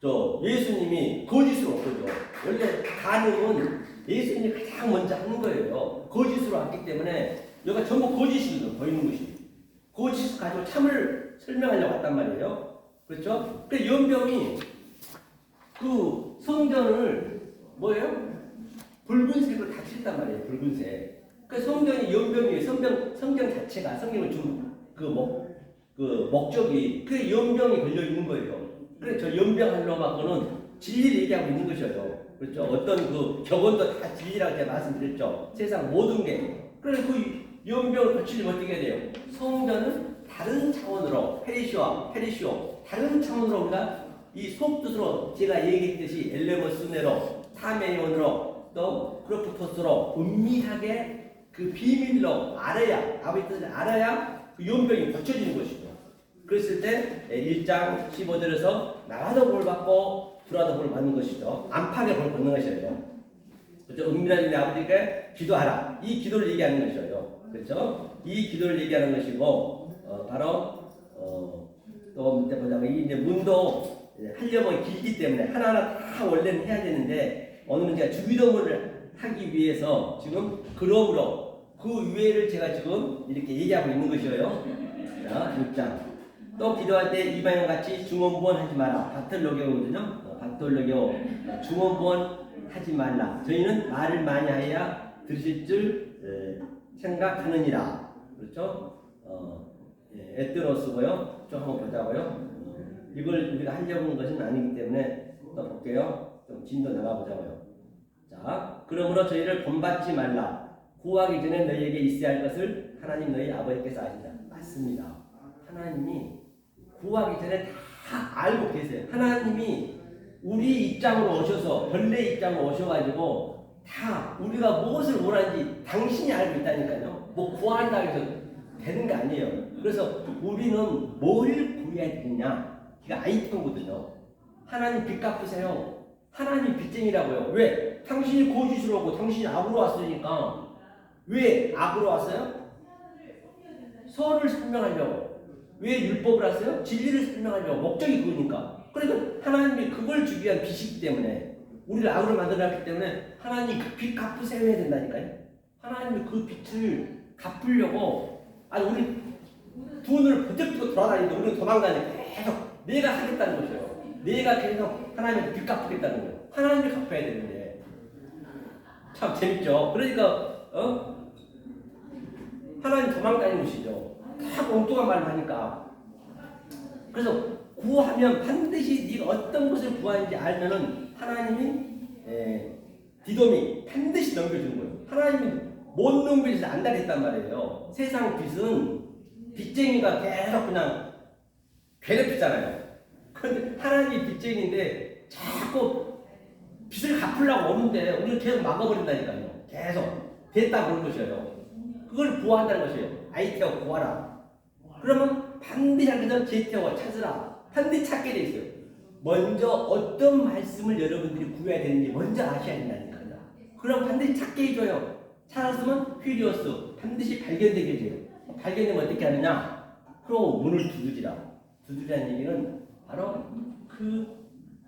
저 예수님이 거짓으로 엎어져. 원래 가늠은 예수님이 가장 먼저 하는 거예요. 거짓으로 왔기 때문에 여기가 전부 거짓이거든요. 보이는 것이. 거짓을 가지고 참을 설명하려고 왔단 말이에요. 그렇죠? 그 연병이 그 성전을 붉은색으로 다 칠단 말이에요. 붉은색. 그 성전이 연병이에요. 성전 자체가 성경을 준 그 목적이 그 연병이 걸려 있는 거예요. 그래 저 연병하려고 하고는 진리를 얘기하고 있는 것이에요. 그렇죠? 어떤 그 격언도 다 진리라고 제가 말씀드렸죠. 세상 모든 게. 그래서 그 연병을 거치려면 어떻게 해야 돼요? 성전은 다른 차원으로 페리시오 다른 차원으로 우리가 이 속뜻으로 제가 얘기했듯이 엘레모스네로 타메온으로 또 크로프토스로 은밀하게 그 비밀로 알아야 아버지 뜻을 알아야 그 연병이 거쳐지는 것이죠. 그랬을 때 1장 15절에서 나가도 볼 받고 들어와도 볼 받는 것이죠. 안팎에 볼 받는 것이에요. 그렇죠? 은밀한 내 아버지께 기도하라. 이 기도를 얘기하는 것이에요. 그렇죠? 이 기도를 얘기하는 것이고 바로 또 밑에 보자면 이제 문도 하려면 길기 때문에 하나하나 다 원래는 해야 되는데 오늘은 제가 주기도문을 하기 위해서 지금 그러므로 그 위에를 제가 지금 이렇게 얘기하고 있는 것이에요. 자, 6장. 또 기도할 때 이방인 같이 중언부언 하지 마라. 바톨로게오거든요. 바톨로게오. 중언부언 하지 말라. 저희는 말을 많이 하여야 들으실 줄 생각하느니라. 그렇죠? 에뜨로스고요. 좀 한번 보자고요. 이걸 우리가 하려고 하는 것은 아니기 때문에 또 볼게요. 좀 진도 나가보자고요. 자, 그러므로 저희를 본받지 말라. 구하기 전에 너희에게 있어야 할 것을 하나님 너희 아버지께서 아시다. 맞습니다. 하나님이 구하기 전에 다 알고 계세요. 하나님이 우리 입장으로 오셔서 벌레 입장으로 오셔가지고 다 우리가 무엇을 원하는지 당신이 알고 있다니까요. 뭐 구한다고 해서 되는 게 아니에요. 그래서 우리는 뭘 구해야 되느냐. 이게 아이템거든요. 하나님 빚 갚으세요. 하나님 빚쟁이라고요. 왜? 당신이 거짓으로 오고 당신이 악으로 왔으니까. 왜 악으로 왔어요? 선을 설명하려고. 왜 율법을 왔어요? 진리를 설명하려고. 목적이 그거니까. 그러니까 하나님이 그걸 주기 위한 빚이기 때문에 우리를 악으로 만들어놨기 때문에 하나님 그 빚 갚으세요 해야 된다니까요. 하나님이 그 빚을 갚으려고 우리 돈을 부쩍부쩍 돌아다니는데 우리는 도망가니까 계속 내가 하겠다는 거죠. 내가 계속 하나님한테 빚 갚겠다는 거예요. 하나님이 갚아야 되는데 참 재밌죠. 그러니까 하나님 도망다니는 것이죠. 다 엉뚱한 말을 하니까. 그래서 구하면 반드시 네가 어떤 것을 구하는지 알면은 하나님이 디돔이 반드시 넘겨주는 거예요. 하나님이 못 넘겨줘서 안달했단 말이에요. 세상 빚은 빚쟁이가 계속 그냥 괴롭히잖아요. 그런데 하나님이 빚쟁이인데 자꾸 빚을 갚으려고 오는데 우리는 계속 막아버린다니까요. 계속 됐다 그런 것이에요. 그걸 구한다는 것이에요. 아이테오 구하라. 그러면 반드시 하기 전 제테오 찾으라. 반드시 찾게 돼 있어요. 먼저 어떤 말씀을 여러분들이 구해야 되는지 먼저 아셔야 된다니까요. 그럼 반드시 찾게 해줘요. 찾았으면 퓨리오스 반드시 발견되게 해줘요. 발견되면 어떻게 하느냐? 그럼 문을 두드리라. 두드리라는 얘기는 바로 그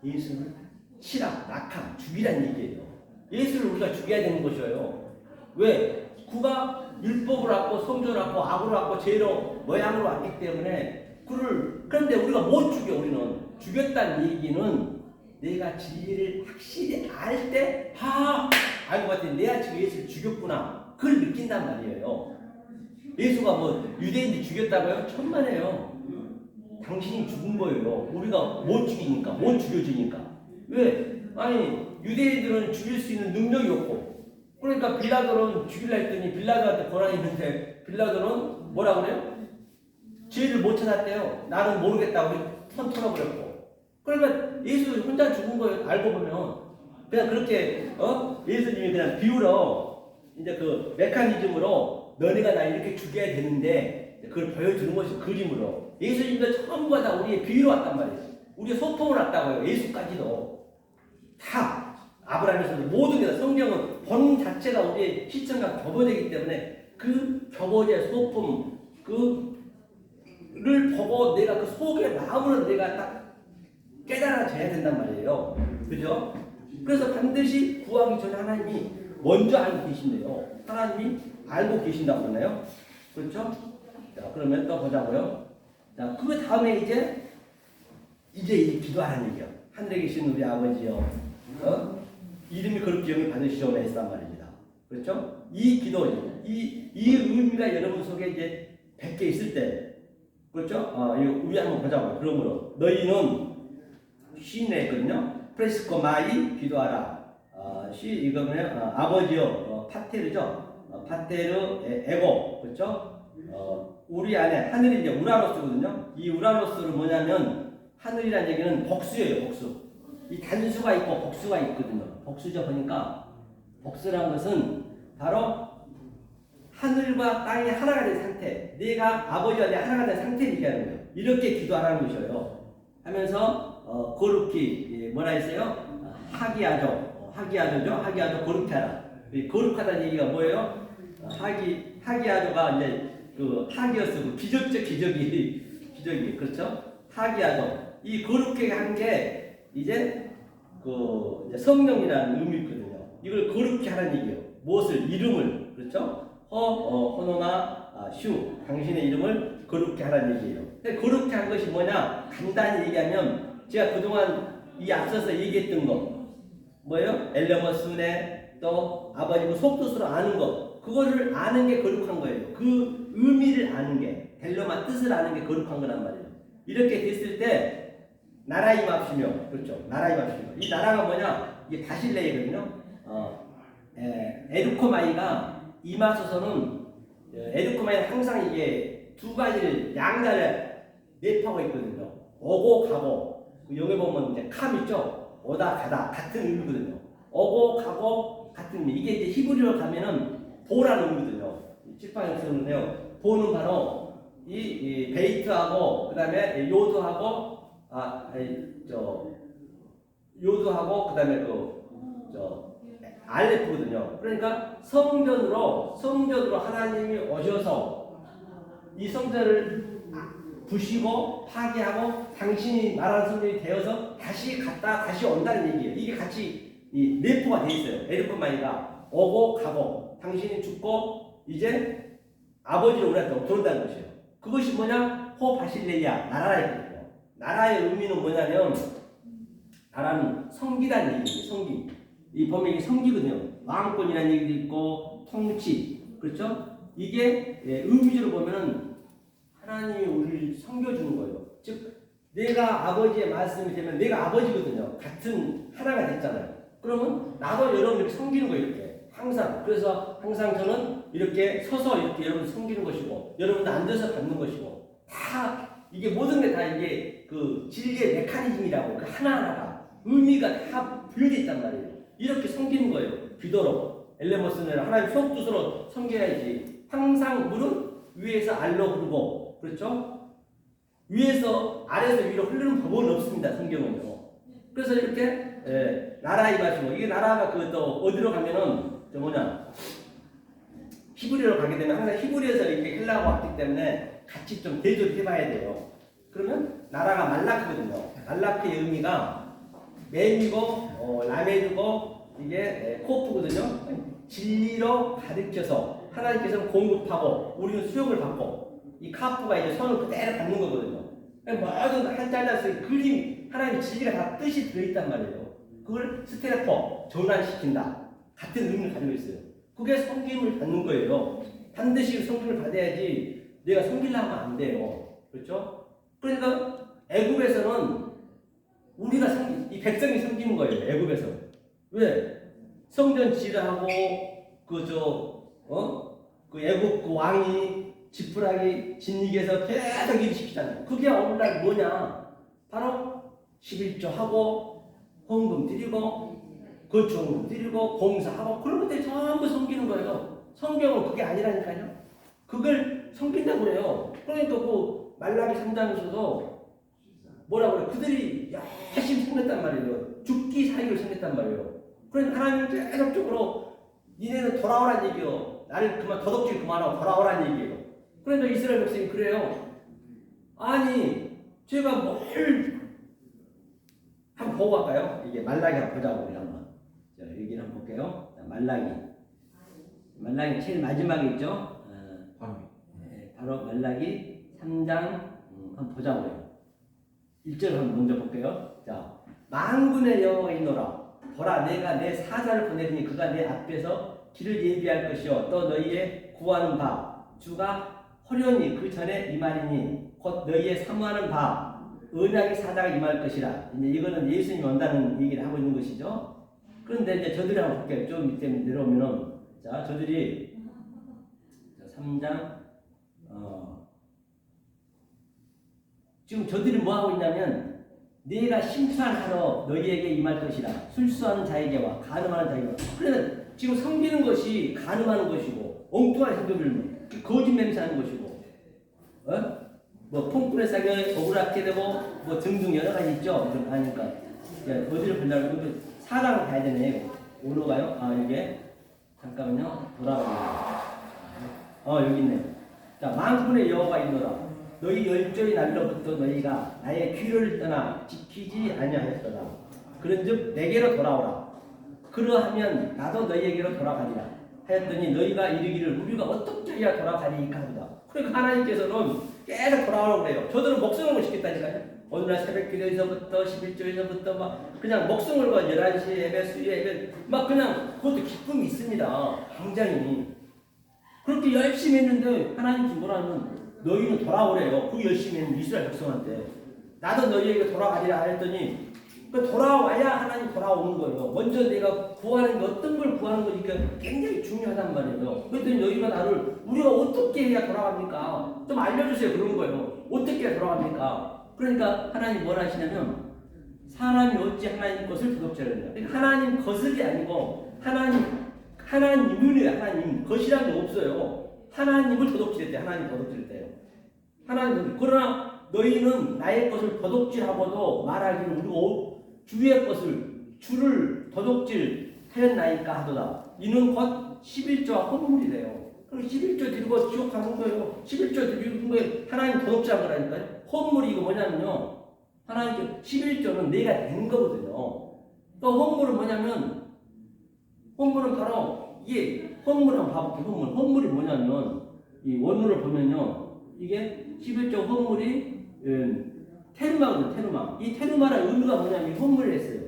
예수를 치라, 낙하, 죽이라는 얘기예요. 예수를 우리가 죽여야 되는 것이에요. 왜? 그가 율법을 왔고 성전을 왔고 악으로 왔고 죄로 모양으로 왔기 때문에 그런데 우리가 못 죽여. 우리는 죽였다는 얘기는 내가 진리를 확실히 알 때 알고 봤더니 내가 지금 예수를 죽였구나 그걸 느낀단 말이에요. 예수가 뭐 유대인들 죽였다고요? 천만에요. 당신이 죽은 거예요. 우리가 못 죽이니까, 못 죽여주니까. 왜? 아니 유대인들은 죽일 수 있는 능력이 없고, 그러니까 빌라도는 죽이려 했더니 빌라도한테 권한이 있는데 빌라도는 뭐라 그래요? 죄를 못 찾았대요. 나는 모르겠다고 턴 털어버렸고. 그러니까 예수 혼자 죽은 거예요. 알고 보면 그냥 그렇게 예수님이 그냥 비유로 이제 그 메커니즘으로 너네가 나 이렇게 죽여야 되는데 그걸 보여주는 것이 그림으로. 예수님도 전부가 다 우리의 비유로 왔단 말이에요. 우리의 소품을 왔다고요. 예수까지도 다 아브라함에서도 모든 게 성경은 본 자체가 우리의 시청과 교보되기 때문에 그 교보의 소품 그를 보고 내가 그 속의 마음으로 내가 딱 깨달아져야 된단 말이에요. 그죠? 그래서 반드시 구하기 전에 하나님이 먼저 알고 계신대요. 하나님이 알고 계신다고 그러나요? 그렇죠? 자, 그러면 또 보자고요. 자, 그 다음에 이제 이 기도하는 얘기요. 하늘에 계신 우리 아버지요. 이름이 그렇게 영이 받으시오며 했단 말입니다. 그렇죠? 이 기도, 이 의미가 여러분 속에 이제 100개 있을 때, 그렇죠? 이거 우리 한번 보자고요. 그러므로 너희는 쉰내 했거든요. 프레스코 마이 기도하라. 이거는 아버지요. 파테르죠. 파테르 에고, 그렇죠? 우리 안에 하늘이 이제 우라노스거든요. 이 우라노스는 뭐냐면 하늘이라는 얘기는 복수예요. 복수. 이 단수가 있고 복수가 있거든요. 복수죠. 보니까 복수라는 것은 바로 하늘과 땅이 하나가 된 상태, 내가 아버지와 내 하나가 된 상태를 얘기하는 거예요. 이렇게 기도하라는 것이에요. 하면서 거룩히 뭐라 했어요? 하기야조죠. 하기야조 거룩히 하라. 거룩하다는 얘기가 뭐예요? 하기야조가 이제 그 하기였어. 그 기적적 기적이 그렇죠? 하기야조. 이 거룩하게 한 게 이제 이제 성령이라는 의미거든요. 이걸 거룩히 하라는 얘기예요. 무엇을? 이름을. 그렇죠? 호노마 슈. 당신의 이름을 거룩히 하라는 얘기예요. 근데 거룩히 한 것이 뭐냐? 간단히 얘기하면 제가 그동안 이 앞서서 얘기했던 거 뭐예요? 엘레머스네 또 아버지 속뜻으로 아는 거, 그거를 아는 게 거룩한 거예요. 그 의미를 아는 게, 델로마 뜻을 아는 게 거룩한 거란 말이에요. 이렇게 됐을 때 나라 임합시며, 그렇죠? 나라 임합시며. 이 나라가 뭐냐? 이게 바실레이거든요. 에르코마이가 임하소서는 에르코마이는 항상 이게 두 가지를 양자를 내포하고 있거든요. 오고 가고. 여기 보면 이제 캄 있죠? 오다 가다 같은 의미거든요. 오고 가고 같은 의미. 이게 이제 히브리어로 가면은 보라는 의미거든요. 칠판에 쓰는데요. 보는 바로 이 베이트하고 그다음에 요드하고 요드하고 그다음에 알레프거든요. 그러니까 성전으로 하나님이 오셔서 이 성전을 부시고 파괴하고 당신이 말하는 성전이 되어서 다시 갔다 다시 온다는 얘기예요. 이게 같이 내포가 돼 있어요. 에르코마이가 오고 가고 당신이 죽고 이제 아버지로 우리한테 들어온다는 것이에요. 그것이 뭐냐? 호바실레이아 나라예요. 나라의 의미는 뭐냐면 나라는 성기라는 얘기예요. 성기. 이 보면 이게 성기거든요. 왕권이라는 얘기도 있고 통치. 그렇죠? 이게 의미적으로 보면은 하나님이 우리를 섬겨주는 거예요. 즉 내가 아버지의 말씀이 되면 내가 아버지거든요. 같은 하나가 됐잖아요. 그러면 나도 여러분을 섬기는 거예요. 이렇게 항상. 그래서 항상 저는 이렇게 서서 이렇게 여러분을 섬기는 것이고 여러분도 앉아서 받는 것이고 다 이게 모든 게 다 이게 그 진리의 메커니즘이라고 그 하나하나가 의미가 다 부여되어 있단 말이에요. 이렇게 섬기는 거예요. 기도로 엘레모스는 하나님 속뜻으로 섬겨야지. 항상 물은 위에서 아래로 흐르고 그렇죠? 위에서 아래에서 위로 흐르는 법은 없습니다. 성경은요. 그래서 이렇게 나라 임하시고 이게 나라가 또 어디로 가면은 저 뭐냐 히브리어로 가게 되면 항상 히브리에서 이렇게 헬라어가 왔기 때문에 같이 좀 대조를 해봐야 돼요. 그러면 나라가 말라크거든요. 말라크의 의미가 멘이고 라멘이고 이게 코프거든요. 진리로 가르쳐서 하나님께서는 공급하고 우리는 수용을 받고 이 카프가 이제 손을 그대로 받는 거거든요. 모든 한자리에서 그림 하나님의 진리가 다 뜻이 들어있단 말이에요. 그걸 스테레포 전환시킨다. 같은 의미를 가지고 있어요. 그게 섬김을 받는 거예요. 반드시 섬김을 받아야지 내가 섬기려면 안 돼요. 그렇죠? 그러니까 애굽에서는 우리가 이 백성이 섬기는 거예요. 애굽에서. 왜? 성전 지르하고 그 애굽 그 왕이 지푸라기 진리기에서 계속 일 시키잖아요. 그게 오늘날 뭐냐? 바로 11조 하고 헌금 드리고 거충 드리고 봉사하고 그런 것들이 전부 섬기는 거예요. 성경은 그게 아니라니까요. 그걸 섬긴다고 그래요. 그러니까 그 말라기 3장에서도 뭐라 그래? 그들이 열심히 섬겼단 말이에요. 죽기 사유를 섬겼단 말이에요. 그러니까 하나님은 계속적으로 니네는 돌아오란 얘기요. 나를 그만 도덕질 그만하고 돌아오란 얘기예요. 그러니까 이스라엘 백성이 그래요. 아니 제가 뭘 한번 보고 갈까요? 이게 말라기 한번 보자고 우리 한번. 자, 여기를 한번 볼게요. 자, 말라기 제일 마지막에 있죠. 바로 말라기 3장 한번 보자고요. 1절 한번 먼저 볼게요. 자, 만군의 여호와 있노라. 보라, 내가 내 사자를 보내리니 그가 내 앞에서 길을 예비할 것이요 또 너희의 구하는 바 주가 호련히 그 전에 임하리니 곧 너희의 사모하는 바 언약의 사자가 임할 것이라. 이제 이거는 예수님이 온다는 얘기를 하고 있는 것이죠. 그런데 이제 저들이 한번 볼게요. 좀 밑에 내려오면은 자, 저들이 3장 지금 저들이 뭐 하고 있냐면 네가 심판하러 너희에게 임할 것이라. 술수하는 자에게와 간음하는 자에게와. 그러면 지금 섬기는 것이 간음하는 것이고 엉뚱한 행동을 거짓 맹세하는 것이고 뭐 폰꾼에 싸게 억울하게 되고 뭐 등등 여러 가지 있죠. 좀 하니까 어디를 본다면 사랑을 봐야 되네. 어디로 가요? 이게 잠깐만요. 돌아가요. 여기 있네. 자, 만군의 여호와가 있노라. 너희 열조의 날로부터 너희가 나의 귀를 떠나 지키지 아니하였더라. 그런즉 내게로 돌아오라. 그러하면 나도 너희에게로 돌아가리라 하였더니 너희가 이르기를 우리가 어떻게 해야 돌아가리까 하도다. 그러니까 하나님께서는 계속 돌아오라고 그래요. 저들은 목숨을 못 지켰다니까요. 오늘날 새벽 기도에서부터 11조에서부터 막 그냥 목숨을 건 11시 예배, 수요 예배 막 그냥 그것도 기쁨이 있습니다. 굉장히 그렇게 열심히 했는데 하나님께서 뭐라면 너희는 돌아오래요. 그 열심히 했는 이스라엘 백성한테 나도 너희에게 돌아가리라 했더니 돌아와야 하나님 돌아오는 거예요. 먼저 내가 구하는 게 어떤 걸 구하는 거니까 굉장히 중요하단 말이에요. 그랬더니 너희가 나를 우리가 어떻게 해야 돌아갑니까? 좀 알려주세요. 그런 거예요. 어떻게 해야 돌아갑니까? 그러니까 하나님 뭘 하시냐면 사람이 어찌 하나님 것을 도둑질하느냐. 그러니까 하나님 것이 아니고 하나님은 하나님 것이란 게 없어요. 하나님을 도둑질했대요. 하나님 도둑질했대요. 하나님 그러나 너희는 나의 것을 도둑질하고도 말하기를 우리가 주의 것을 주를 도둑질하였나이까 하도다. 이는 곧 11조와 헌물이래요. 그럼 11조 드리고 지옥 가는 거예요. 11조 드리는 거예요. 하나님 도둑질한 거라니까요. 헌물이 이거 뭐냐면요. 하나님 11조는 내가 낸 거거든요. 또 헌물은 뭐냐면 헌물은 바로 이게 헌물 한번 봐볼게요. 헌물이 뭐냐면 이 원문을 보면요. 이게 11조 헌물이 테르마거든요. 테르마. 이 테르마의 의미가 뭐냐면 헌물을 했어요.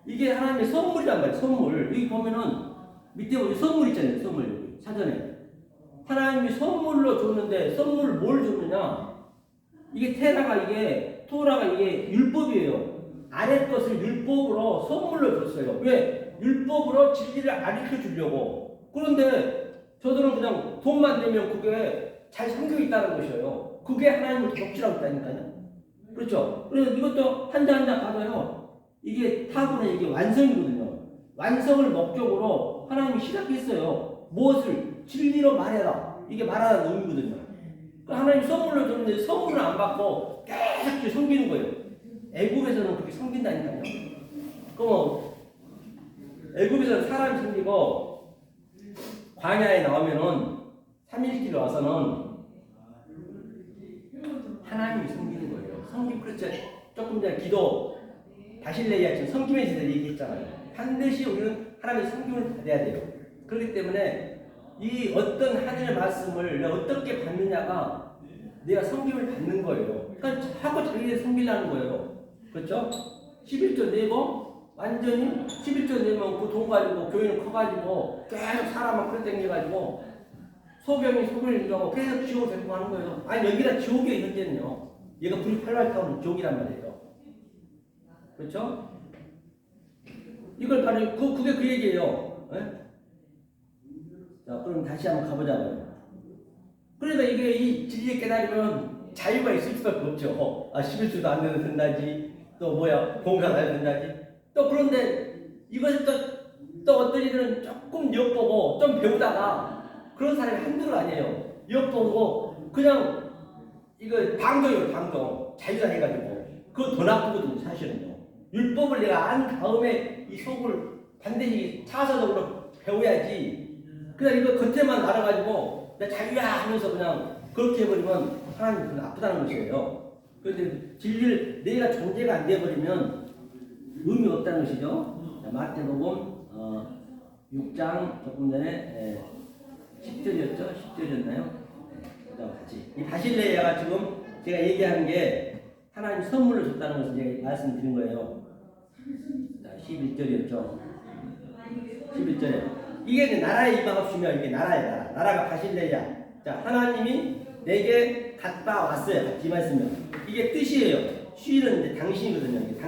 이게 하나님의 선물이란 말이에요. 선물. 여기 보면은 밑에 우리 선물 있잖아요. 선물 여기 사전에 하나님이 선물로 줬는데 선물을 뭘 줬느냐? 이게 토라가 이게 율법이에요. 아래 것을 율법으로 선물로 줬어요. 왜? 율법으로 진리를 가르쳐 주려고. 그런데 저들은 그냥 돈만 내면 그게 잘 섬겨 있다는 것이에요. 그게 하나님을 도둑질하고 있다니까요. 그렇죠? 그래서 이것도 한 장 한 장 봐도요. 이게 타분의 이게 완성이거든요. 완성을 목적으로 하나님이 시작했어요. 무엇을? 진리로 말해라. 이게 말하는 의미거든요. 하나님 선물로 줬는데 선물을 안 받고 계속 섬기는 거예요. 애굽에서는 그렇게 섬긴다니까요. 그럼 애굽에서는 사람이 섬기고 광야에 나오면은 3일길 와서는 하나님이 섬기는 거예요. 섬김 그렇죠. 조금 전에 기도 바실레이아 섬김에 대해서 얘기했잖아요. 반드시 우리는 하나님의 섬김을 받아야 돼요. 그렇기 때문에 이 어떤 하나님의 말씀을 어떻게 받느냐가 내가 섬김을 받는 거예요. 그러니까 자꾸 자기를 섬기려는 거예요. 그렇죠? 11조 내고 완전히 11조 내면 그 돈 가지고 교회는 커가지고 계속 사람만 끌어당겨가지고 소경이 소경을 인정하고 계속 지옥을 데리고 가는 거예요. 아니 여기가 지옥이에요. 현재는요. 얘가 불이 활활 타오르는 족이란 말이에요. 그렇죠? 이걸 바로 그게 그 얘기예요. 예? 자, 그럼 다시 한번 가보자고요. 그러니까 이게 이 진리에 깨달으면 자유가 있을 수밖에 없죠. 11주도 안 되는 된다지, 또 봉사가 안 된다지. 또 그런데 이것을 또 어떤 이들은 조금 엿보고 좀 배우다가 그런 사람이 한둘 아니에요. 엿보고 그냥 이거 방종이에요, 방종. 자유가 해가지고. 그거 더 나쁘거든요, 사실은요. 율법을 내가 안 다음에 이 속을 반드시 차선적으로 배워야지. 그냥 이거 겉에만 알아가지고 나 자유야 하면서 그냥 그렇게 해버리면 하나님은 나쁘다는 것이에요. 그런데 진리를 내가 존재가 안 돼버리면 의미 없다는 것이죠. 자, 마태복음 6장 조금 전에 10절이었죠? 10절이었나요? 같이. 이 바실레아가 지금 제가 얘기하는 게 하나님 선물을 줬다는 것을 제가 말씀드린 거예요. 자, 11절이었죠. 11절에. 이게 이제 나라에 임하옵시며 이게 나라의 나라. 나라가 바실레아. 자, 하나님이 내게 갔다 왔어요. 같이 말씀이요. 이게 뜻이에요. 쉬는 이제 당신이거든요. 이게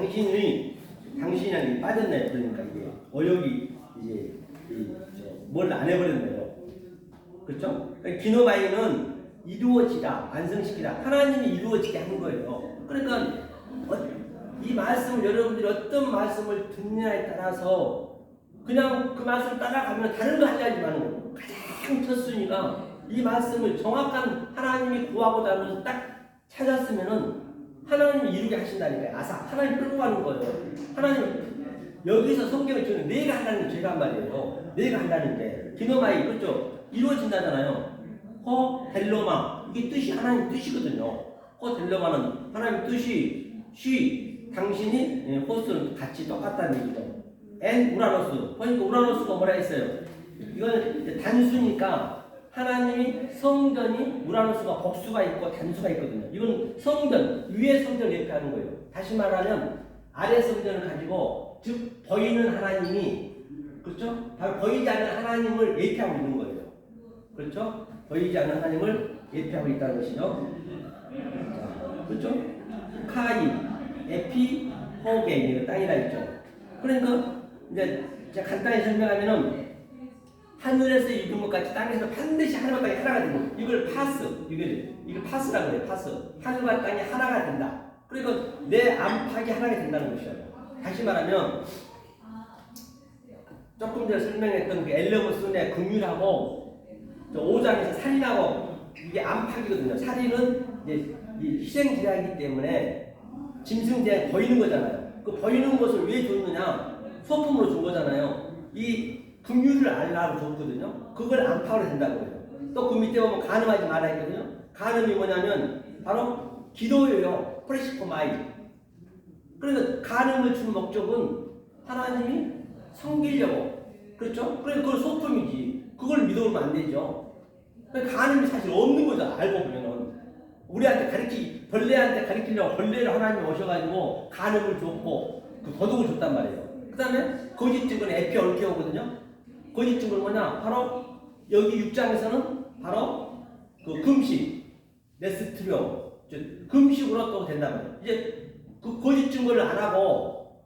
당신이라는 게 빠졌네요. 그러니까 이게 어역이 이제 뭘 안 해버렸네요. 그렇죠? 기노바이는 이루어지다, 완성시키다. 하나님이 이루어지게 하는 거예요. 그러니까 이 말씀을 여러분들이 어떤 말씀을 듣느냐에 따라서 그냥 그 말씀을 따라가면 다른 거 하려 하지 마는 가장 첫 순위가 이 말씀을 정확한 하나님이 구하고자 하면서 딱 찾았으면은 하나님이 이루게 하신다니까요. 하나님 끌고 가는 거예요. 하나님 여기서 성경을 주는 내가 한다는 게 제가 한 말이에요. 내가 한다는 게 기노마이 그렇죠? 이루어진다잖아요. 델로마 이게 뜻이 하나님 뜻이거든요. 델로마는 하나님 뜻이 당신이 호스는 같이 똑같다는 얘기죠. 우라노스 그러니까 우라노스가 뭐라 했어요? 이건 단수니까 하나님이 성전이 우라노스가 복수가 있고 단수가 있거든요. 이건 성전 위에 성전을 예표하는 거예요. 다시 말하면 아래 성전을 가지고 즉 보이는 하나님이 그렇죠? 바로 보이지 않는 하나님을 예표하고 있는 거예요. 그렇죠? 보이지 않는 하나님을 예표하고 있다는 것이죠. 자, 그렇죠? 카이, 에피, 호게 이거 땅이라 했죠. 그러니까 이제 제가 간단히 설명하면은 하늘에서 이룬 것 같이 땅에서 반드시 하늘과 땅이 하나가 되는 이걸 이걸 파스라고 해요. 파스. 하늘과 땅이 하나가 된다. 그러니까 내 안팎이 하나가 된다는 것이에요. 다시 말하면 조금 전에 설명했던 그 엘레모스의 긍휼하고 5장에서 살인하고 이게 안팎이거든요. 살인은 이제 희생제약이기 때문에 짐승제약 보이는 거잖아요. 그 보이는 것을 왜 줬느냐? 소품으로 준 거잖아요. 이 긍휼을 알라고 줬거든요. 그걸 안팎으로 된다고 해요. 또 그 밑에 보면 간음하지 말아 했거든요. 간음이 뭐냐면 바로 기도예요. 프레시코마이. 그러니까 간음을 준 목적은 하나님이 섬기려고. 그렇죠? 그러니까 그걸 소품이지. 그걸 믿어보면 안 되죠. 그러니까 간음이 사실 없는 거죠. 알고 보면은. 우리한테 벌레한테 가르치려고 벌레를 하나님이 오셔가지고 간음을 줬고 그 도둑을 줬단 말이에요. 그 다음에 거짓 증거는 에피올케오거든요. 거짓 증거는 뭐냐? 바로 여기 6장에서는 바로 그 금식, 네스트리오, 금식으로 또 된단 말이에요. 이제 그 거짓 증거를 안 하고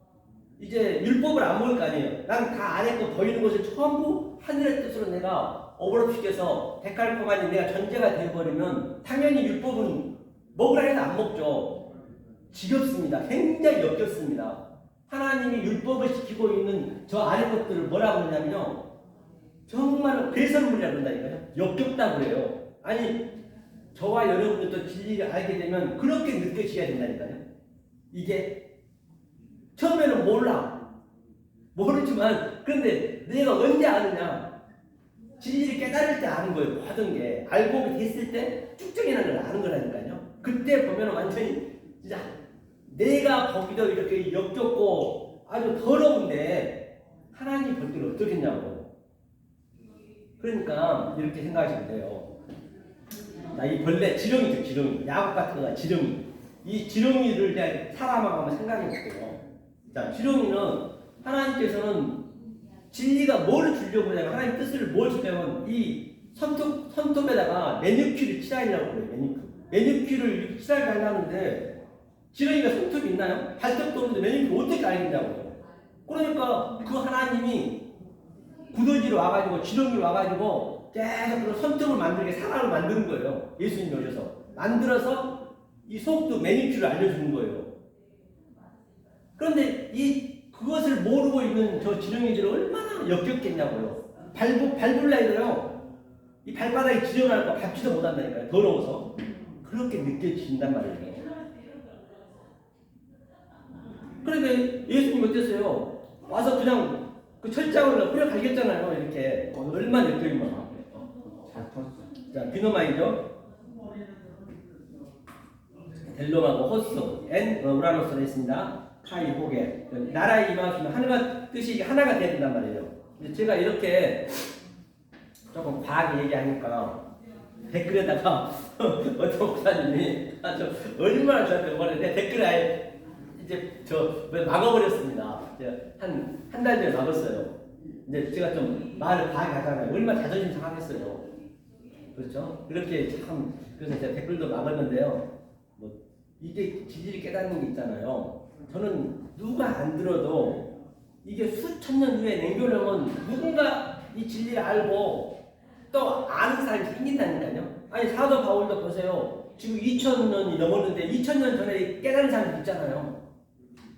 이제 율법을 안 먹을 거 아니에요. 난 다 안 했고 보이는 것을 전부 하늘의 뜻으로 내가 오버랩시켜서 데칼코마니 내가 전제가 되어버리면 당연히 율법은 먹으라 해서 안 먹죠. 지겹습니다. 굉장히 역겹습니다. 하나님이 율법을 지키고 있는 저 아래 것들을 뭐라고 하냐면요. 정말 배설물이라고 한다니까요. 역겹다고 그래요. 아니 저와 여러분들도 진리를 알게 되면 그렇게 느껴져야 된다니까요. 이게 처음에는 모르지만 그런데 내가 언제 아느냐. 진리를 깨달을 때 아는 거예요. 모든 게 알고 됐을 때 쭉정이라는 걸 아는 거라니까요. 그때 보면 완전히 진짜 내가 거기도 이렇게 역겹고 아주 더러운데 하나님 볼 때는 어떻겠냐고. 그러니까 이렇게 생각하시면 돼요. 자, 이 벌레 지렁이죠. 지렁이 야곱 같은 거가 지렁이. 이 지렁이를 이제 사람하고 한번 생각해 볼게요. 자, 지렁이는 하나님께서는 진리가 뭘 주려고 하냐면 하나님 뜻을 뭘 주려면 이 손톱에다가 매니큐어를 칠하려고 그래요. 매니큐어를 이렇게 치사하게 하려는데 지렁이가 손톱이 있나요? 발톱도 없는데 매니큐어 어떻게 알겠냐고요. 그러니까 그 하나님이 구더기로 와가지고 지렁이로 와가지고 계속 그런 손톱을 만들게 사람을 만드는 거예요. 예수님이 오셔서 만들어서 이 속도 매니큐어를 알려주는 거예요. 그런데 그것을 모르고 있는 저 지렁이들을 얼마나 역겹겠냐고요. 밟을라 해도요, 이 발바닥이 지저분하니까 밟지도 못한다니까요. 더러워서. 그렇게 느껴진단 말이에요. 그런데 예수님 어땠어요? 와서 그냥 그 철장을 뿌려 갈겼잖아요. 이렇게. 얼마나 역겹이면. 잘 컸어. 자, 비노마이죠. 델롬하고 호스, 우라노스로 했습니다. 타이, 호게. 나라의 임하시면 하나가 뜻이 하나가 돼야 된단 말이에요. 근데 제가 이렇게 조금 과하게 얘기하니까 댓글에다가 어떤 목사님이 아주 얼마나 저한테 말했는데 댓글에 아예 이제 막아버렸습니다. 한 달 전에 막았어요. 근데 제가 좀 말을 과하게 하잖아요. 얼마나 자존심 상하겠어요. 그렇죠? 그렇게 참, 그래서 제가 댓글도 막았는데요. 뭐, 이게 진리를 깨닫는 게 있잖아요. 저는 누가 안 들어도 이게 수천 년 후에 냉교령은 누군가 이 진리를 알고 또 아는 사람이 생긴다니까요. 아니, 사도 바울도 보세요. 지금 2000년이 넘었는데 2000년 전에 깨달은 사람이 있잖아요.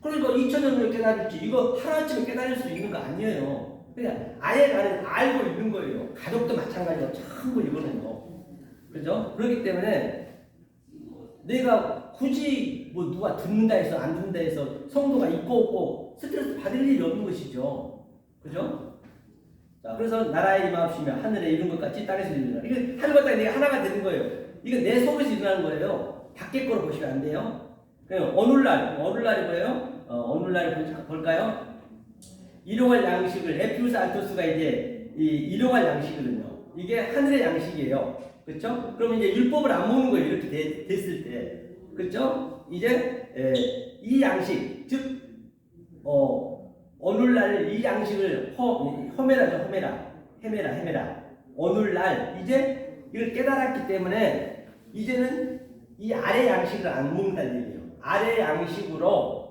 그러니까 2000년 후에 깨달을지 이거 하루아침에 깨달을 수 있는 거 아니에요. 그냥 아예 나는 알고 있는 거예요. 가족도 마찬가지로 전부 이거는요. 그죠? 그렇기 때문에 내가 굳이 뭐 누가 듣는다 해서 안 듣는다 해서 성도가 있고 없고 스트레스 받을 일이 없는 것이죠. 그죠? 자, 그래서 나라에 임하시며 하늘에 이룬 것 같이 땅에서 이루라. 이거 하늘과 땅이 내가 하나가 되는 거예요. 이건 내 속에서 일어나는 거예요. 밖에 거로 보시면 안 돼요. 오늘날이 뭐예요? 오늘날 볼까요? 일용할 양식을 에피우스 알토스가 이제 이 일용할 양식이거든요. 이게 하늘의 양식이에요. 그렇죠? 그러면 이제 율법을 안 먹는 거예요. 이렇게 됐을 때. 그렇죠? 이제 이 양식, 즉 오늘날 이 양식을 헤메라죠. 헤메라. 오늘날 이제 이걸 깨달았기 때문에 이제는 이 아래 양식을 안 먹는다는 얘기예요. 아래 양식으로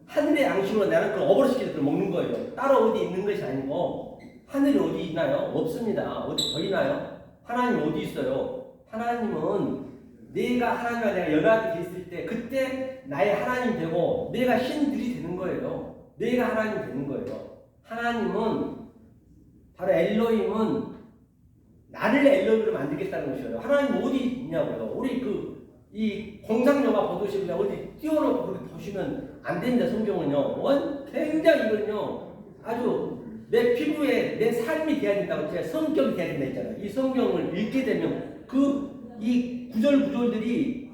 하늘의 양식으로 나는 그걸 어버러시켜서 그걸 먹는 거예요. 따로 어디 있는 것이 아니고 하늘이 어디 있나요? 없습니다. 어디 보이나요? 하나님 어디 있어요? 하나님은 내가 하나님과 내가 연합이 됐을 때 그때 나의 하나님 되고 내가 신들이 되는 거예요. 내가 하나님 되는 거예요. 하나님은 바로 엘로힘은 나를 엘로힘으로 만들겠다는 것이에요. 하나님 어디 있냐고요. 우리 이 공상영화 보듯이 그냥 어디 띄워놓고 그렇게 보시면 안 됩니다. 성경은요. 굉장히 이거는요. 아주 내 피부에 내 삶이 돼야 된다고 제가 성격이 돼야 된다 했잖아요. 이 성경을 읽게 되면 이 구절들이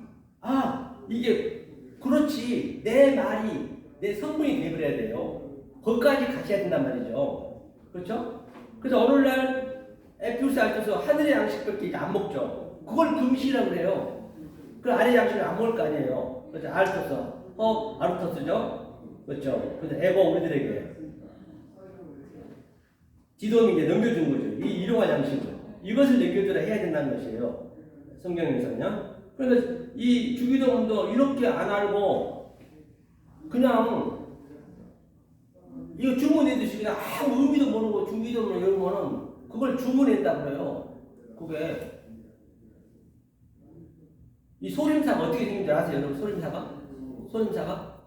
이게 그렇지 내 말이 내 성분이 되버려야 돼요. 거기까지 가셔야 된단 말이죠. 그렇죠? 그래서 오늘날 에피우스 알토스 하늘의 양식밖에 안 먹죠. 그걸 금식이라고 그래요. 그 아래 양식을 안 먹을 거 아니에요. 그렇죠? 알토스, 아르토스죠. 그렇죠? 그래서 에고 우리들에게 지도이 이제 넘겨준 거죠. 이 일용할 양식을 이것을 넘겨줘야 해야 된다는 것이에요. 성경에서는요. 그러니까 이 주기도문도 이렇게 안 알고 그냥 이거 주문해듯이 그냥 아무 의미도 모르고 주기도문을 열면은 그걸 주문했다 그래요. 그게 이 소림사가 어떻게 생긴 줄 아세요, 여러분? 소림사가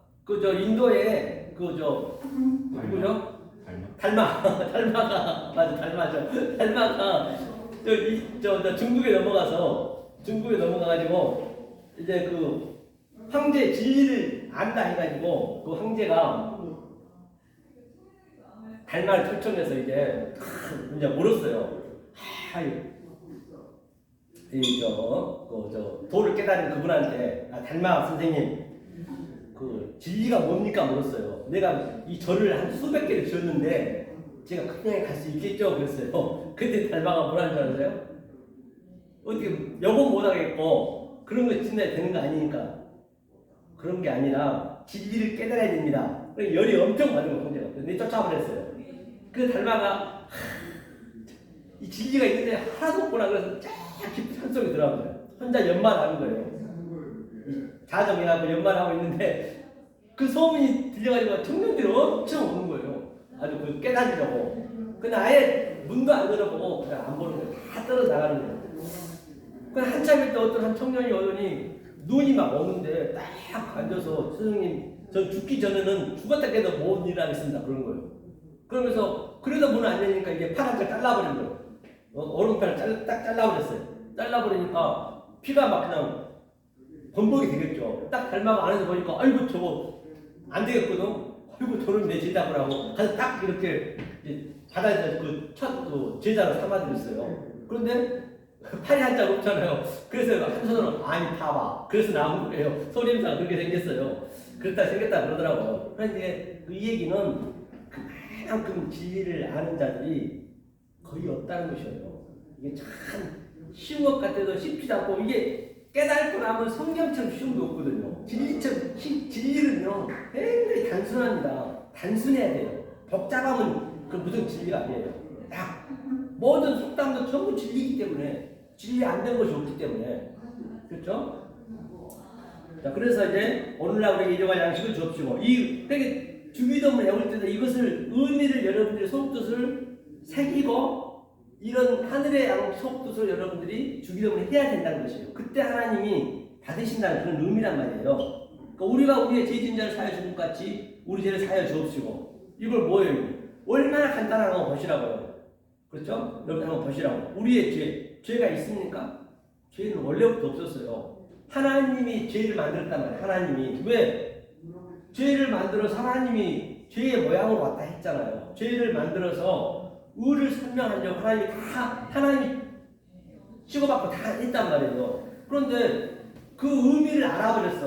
인도에 누구죠? 달마가 중국에 넘어가가지고 이제 황제 진리를 안다 해가지고 그 황제가 달마를 초청해서 이제 물었어요. 도를 깨달은 그분한테 달마 선생님 진리가 뭡니까 물었어요. 내가 이 절을 한 수백 개를 지었는데 제가 그냥 갈 수 있겠죠 그랬어요. 그때 달마가 뭐라는 줄 아세요? 어떻게 여보 못하겠고 그런 거 진짜 되는 거 아니니까 그런 게 아니라 진리를 깨달아야 됩니다. 열이 엄청 받은 거 황제가 근데 쫓아버렸어요. 그 달마가 이 진리가 있는데 하나도 없구나 그래서 깊은 산속에 들어간 거예요. 혼자 연말하는 거예요. 자정해갖고 연말하고 있는데 그 소문이 들려가지고 청년들이 엄청 오는 거예요. 아주 그 깨달으려고. 그냥 아예 문도 안 열어보고 그냥 안 보는 거예요. 다 떨어져 나가는 거예요. 그냥 한참 있다 어떤 한 청년이 오더니 눈이 막 오는데 딱 앉아서 선생님 전 죽기 전에는 죽었다 깨도 못 일하겠습니다. 그런 거예요. 그러면서 그래도 문을 안 열니까 이게 팔한테 잘라버린 거예요. 오른팔을 딱 잘라버렸어요. 잘라버리니까 피가 막 그냥 범벅이 되겠죠. 딱 닮아가 안에서 보니까 아이고 저거 안 되겠거든. 아이고 저는 내 제자고 하고 가서 딱 이렇게 바다에서 그 제자로 삼아드렸어요. 그런데 팔이 한짝 없잖아요. 그래서 한 손으로 아니 봐봐. 그래서 나온 거예요. 소림사가 그렇게 생겼어요. 그렇다 생겼다 그러더라고요. 그런데 이 얘기는 그만큼 진리를 아는 자들이 거의 없다는 것이에요. 이게 참 쉬운 것 같아도 쉽지도 않고 이게 깨달고 나면 성경처럼 쉬운 게 없거든요. 진리는요 굉장히 단순합니다. 단순해야 돼요. 복잡하면 그 무슨 진리가 아니에요. 딱 모든 속담도 전부 진리이기 때문에 진리 안 된 것이 없기 때문에 그렇죠? 자 그래서 이제 오늘날 우리에게 일용할 양식을 주옵시고 그러니까 주기도문을 외울 때도 이것을 의미를 여러분들의 속뜻을 새기고 이런 하늘의 속뜻을 여러분들이 주기도문을 해야 된다는 것이에요. 그때 하나님이 받으신다는 그런 의미란 말이에요. 그러니까 우리가 우리의 죄진자를 사하여 주는 것 같이 우리 죄를 사하여 주옵시고 이걸 뭐예요? 얼마나 간단한 거 보시라고요. 그렇죠? 여러분 한번 보시라고. 우리의 죄가 있습니까? 죄는 원래부터 없었어요. 하나님이 죄를 만들었단 말이에요. 하나님이 왜? 죄를 만들어서 하나님이 죄의 모양으로 왔다 했잖아요. 죄를 만들어서 의를 설명하려고 하나님이 치고받고 다 했단 말이에요. 그런데 그 의미를 알아버렸어.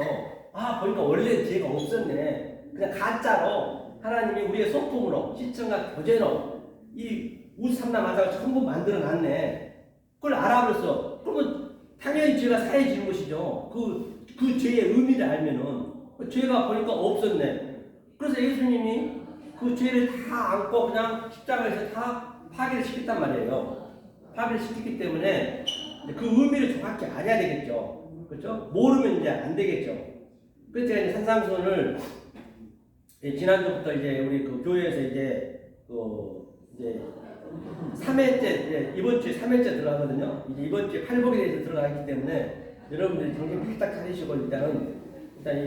아 보니까 원래 죄가 없었네. 그냥 가짜로 하나님이 우리의 소품으로 시청과 교제로 이 우삼남 마사가 전부 만들어놨네. 그걸 알아버렸어. 그러면 당연히 죄가 사해지는 것이죠. 그 죄의 의미를 알면은 죄가 보니까 없었네. 그래서 예수님이 그 죄를 다 안고 그냥 십자가에서 다 파괴를 시켰단 말이에요. 파괴를 시켰기 때문에 그 의미를 정확히 알아야 되겠죠. 그렇죠? 모르면 이제 안 되겠죠. 그래서 제가 이제 산상손을 지난주부터 이제 우리 그 교회에서 이제 3회째 이번 주에 3회째 들어가거든요. 이제 이번 주에 팔복에 대해서 들어가기 때문에 여러분들이 정신 바짝 차리시고 일단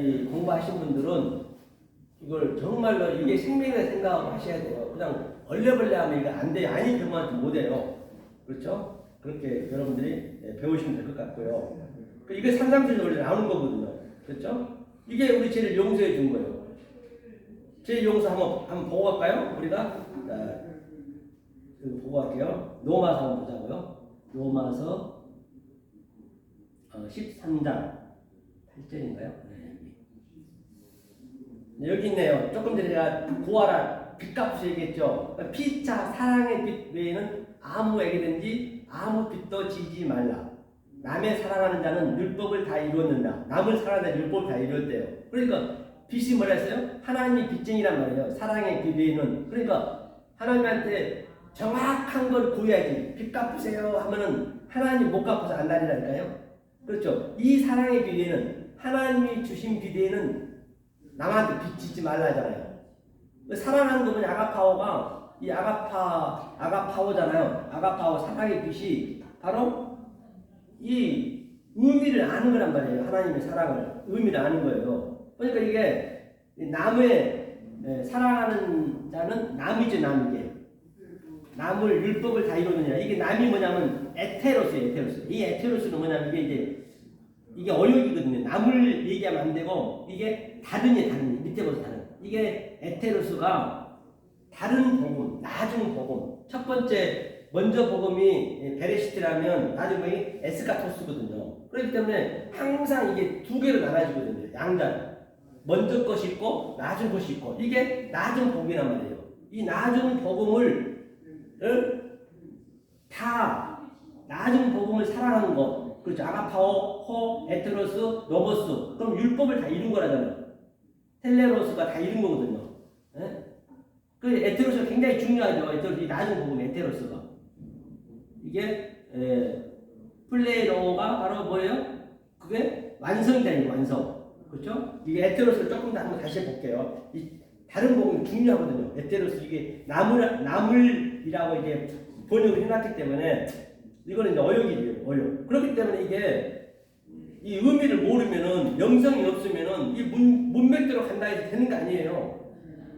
이 공부하신 분들은 이걸 정말로 이게 생명을 생각하고 하셔야 돼요. 그냥 얼레벌레 하면 이거 안 돼요. 아니 배우면 못 해요. 그렇죠? 그렇게 여러분들이 배우시면 될 것 같고요. 이게 산상순이 원래 나오는 거거든요. 그렇죠? 이게 우리 죄를 용서해 준 거예요. 죄 용서 한번 보고 갈까요? 우리가 이거 보고 갈게요. 로마서 한번 보자고요. 로마서 13장 8절인가요? 네, 여기 있네요. 조금 전에 제가 구하라 빚값을 얘기했죠. 피차 사랑의 빚 외에는 아무에게든지 아무 빚도 지지 말라. 남의 사랑하는 자는 율법을 다 이루었는다. 남을 사랑하는 자는 율법을 다 이루었대요. 그러니까 빚이 뭐라 했어요? 하나님이 빚쟁이란 말이에요. 사랑의 빚 외에는. 그러니까 하나님한테 정확한 걸 구해야지. 빚 갚으세요 하면은 하나님 못 갚아서 안 다니라니까요. 그렇죠. 이 사랑의 빚 외에는 하나님이 주신 빚 외에는 남한테 빚 짓지 말라잖아요. 사랑하는 거는 아가파오가 이 아가파오잖아요. 아가파오 사랑의 빚이 바로 이 의미를 아는 거란 말이에요. 하나님의 사랑을 의미를 아는 거예요. 그러니까 이게 남의 사랑하는 자는 남이죠. 남이게 남을 율법을 다 이루느냐. 이게 남이 뭐냐면 에테로스예요. 에테로스. 이 에테로스는 뭐냐면 이게 어용이거든요. 남을 얘기하면 안 되고 이게 다른이 밑에 보세요. 다른. 이게 에테로스가 다른 복음, 나중 복음. 첫 번째 먼저 복음이 베레시트라면 나중 복음이 에스카토스거든요. 그렇기 때문에 항상 이게 두 개로 나눠지거든요. 양자. 먼저 것이 있고 나중 것이 있고 이게 나중 복음이란 말이에요. 이 나중 복음을 다 나중 복음을 사랑하는 것. 그렇죠. 아가파오, 호, 에테로스, 노모스. 그럼 율법을 다 이룬 거라잖아요. 텔레로스가 다 이룬 거거든요. 예? 그 에테로스가 굉장히 중요하죠. 에테로스, 이 나중 복음 에테로스가. 이게, 플레로가 바로 뭐예요? 그게 완성이 완성. 그렇죠? 이게 에테로스를 조금 더 한번 다시 해볼게요. 이 다른 부분이 중요하거든요. 에테로스 이게 나물이라고 이게 번역을 해놨기 때문에 이거는 이제 어역이에요. 어역. 그렇기 때문에 이게 이 의미를 모르면은 영성이 없으면은 이 문맥대로 간다 해도 되는 거 아니에요.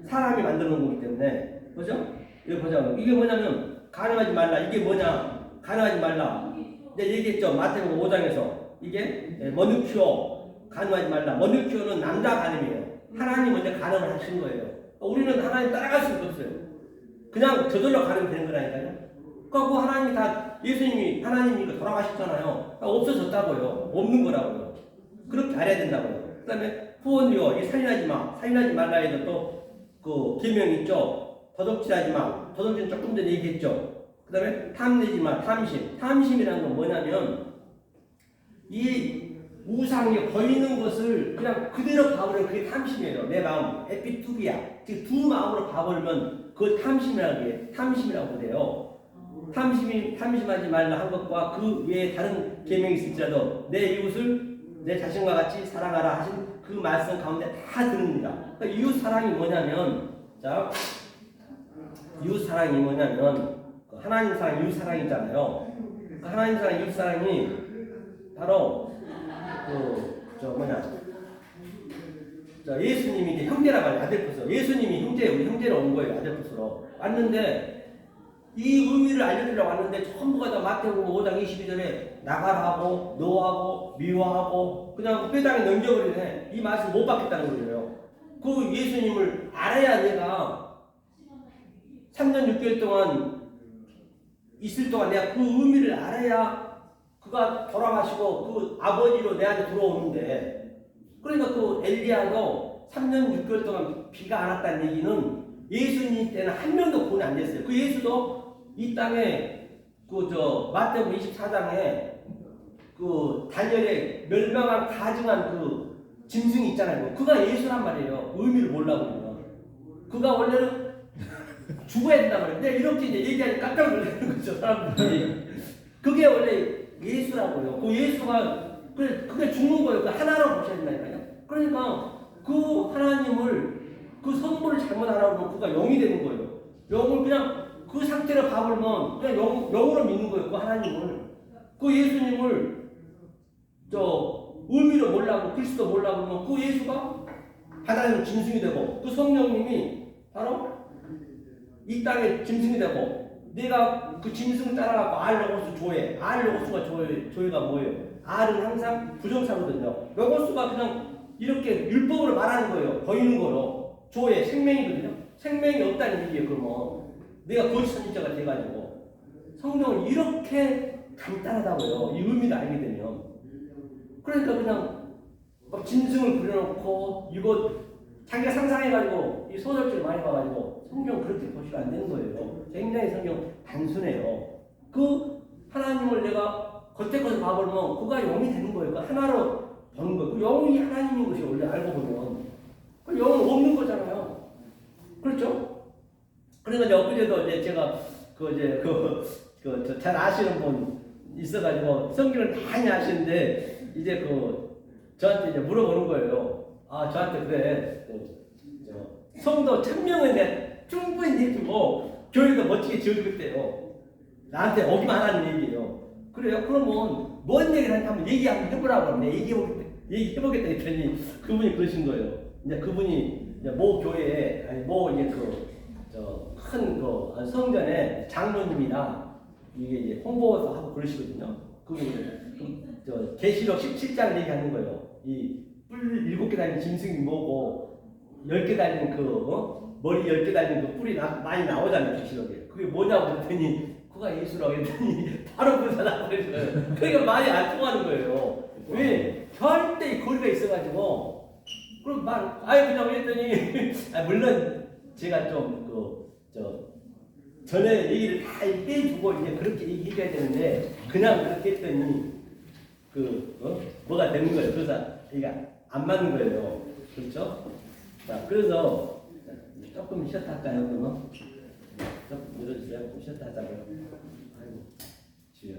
사람이 만들어 놓은 거기 때문에. 그죠? 이거 보자고. 이게 뭐냐면 가능하지 말라. 이게 뭐냐? 가능하지 말라. 내가 얘기했죠. 마태복음 5장에서 이게 머누키오 가능하지 말라. 머누키오는 남자 가늠이에요. 하나님 먼저 가늠을 하신 거예요. 우리는 하나님 따라갈 수가 없어요. 그냥 저절로 가늠이 되는 거라니까요. 그러니까 그 하나님이 다 예수님이 하나님이 돌아가셨잖아요. 없어졌다고요. 없는 거라고요. 그렇게 알아야 된다고요. 그 다음에 후원료 살인하지 마. 살인하지 말라 해도 또 그 계명 있죠. 도둑질하지 마. 도둑질 조금 전에 얘기했죠. 그 다음에 탐내지 마. 탐심. 탐심이라는 건 뭐냐면 이 우상에 보이는 것을 그냥 그대로 봐버리면 그게 탐심이에요. 내 마음. 에피투비아. 즉 두 마음으로 봐버리면 그걸 탐심이라고 그래요. 탐심하지 말라 한 것과 그 외에 다른 계명이 있을지라도 내 이웃을 내 자신과 같이 사랑하라 하신 그 말씀 가운데 다 드립니다. 그러니까 이웃 사랑이 뭐냐면, 자, 이웃 사랑이 뭐냐면 하나님 사랑, 이웃 사랑이잖아요. 그 하나님 사랑, 이웃 사랑이 바로 예수님이 이제 형제라고 해요. 아델포스로. 예수님이 우리 형제로 온 거예요. 아델포스로 왔는데. 이 의미를 알려주려고 왔는데 전부가 다 마태복음 5장 22절에 나가라고 노하고 미워하고 그냥 회당에 넘겨버리네. 이 말씀 못 받겠다는 거예요. 그 예수님을 알아야 내가 3년 6개월 동안 있을 동안 내가 그 의미를 알아야 그가 돌아가시고 그 아버지로 내한테 들어오는데, 그러니까 그 엘리야도 3년 6개월 동안 비가 안 왔다는 얘기는 예수님 때는 한 명도 구원이 안 됐어요. 그 예수도 이 땅에 마태복음 24장에 그 다니엘의 멸망한 가증한 그 짐승이 있잖아요. 그가 예수란 말이에요. 의미를 몰라보면 그가 원래는 죽어야 된단 말이에요. 근데 이렇게 이제 얘기하니까 깜짝 놀라는 거죠, 사람들이. 그게 원래 예수라고요. 그 예수가 그게 죽는 거예요. 그 하나로 보셔야 된다니까요. 그러니까 그 하나님을 그 성물을 잘못 알아보면 그가 영이 되는 거예요. 영을 그냥 그 상태로 봐버리면 그냥 영으로 믿는 거예요. 그 하나님을. 그 예수님을 의미로 몰라고 그리스도 몰라고 그러면 그 예수가 바다에서 짐승이 되고 그 성령님이 바로 이 땅에 짐승이 되고 내가 그 짐승 따라가고 알로고스 조회. 알로고스가 조회가 뭐예요? 알은 항상 부정사거든요. 로고스가 그냥 이렇게 율법으로 말하는 거예요. 보이는 거로. 조회, 생명이거든요. 생명이 없다는 얘기예요. 그러면 내가 거짓 선지자가 돼가지고 성경을 이렇게 간단하다고요. 이 의미를 알게 되면. 그러니까 그냥 막 짐승을 그려놓고 이거 자기가 상상해가지고 이 소설책을 많이 봐가지고 성경 그렇게 보시면 안 되는 거예요. 굉장히 성경 단순해요. 그 하나님을 내가 겉에 것을 봐버리면 그가 영이 되는 거예요. 그 하나로 보는 거예요. 그 영이 하나님인 것이 원래 알고 보면. 그 영은 없는 거잖아요. 그렇죠? 그러니까 이제 엊그제도 이제 제가 잘 아시는 분 있어가지고 성경을 많이 아시는데 이제 저한테 이제 물어보는 거예요. 아, 저한테 그래. 성도 1000명은 내가 충분히 내주고 교회도 멋지게 지어주겠대요. 나한테 오기만 하는 얘기예요. 그래요? 그러면 뭔 얘기를 하는지 한번 얘기 한번 해보라고 하는데 얘기해보겠다 했더니 그분이 그러신 거예요. 이제 그분이 이제 모 교회에 큰 성전에 장로님이랑 이게 이제 홍보도 하고 그러시거든요. 계시록 17장 얘기하는 거예요. 이 뿔 7개 달린 짐승이 뭐고 10개 달린 머리 10개 달린 그 뿔이 많이 나오잖아요. 계시록에. 그게 뭐냐고 그랬더니 그가 예수라고 했더니 바로 그 사람 그랬어요. 그러니까 말이 안 통하는 거예요. 왜? 절대 거리가 있어가지고 그럼 그냥 했더니 물론 제가 전에 얘기를 다 해주고 이제 그렇게 얘기해야 되는데 그냥 그렇게 했더니 뭐가 되는 거예요. 그래서 이게 안 맞는 거예요. 그렇죠? 자, 그래서 조금 쉬었다 할까요? 그러면 조금 밀어주세요. 쉬었다 하자고요. 아이고, 주여.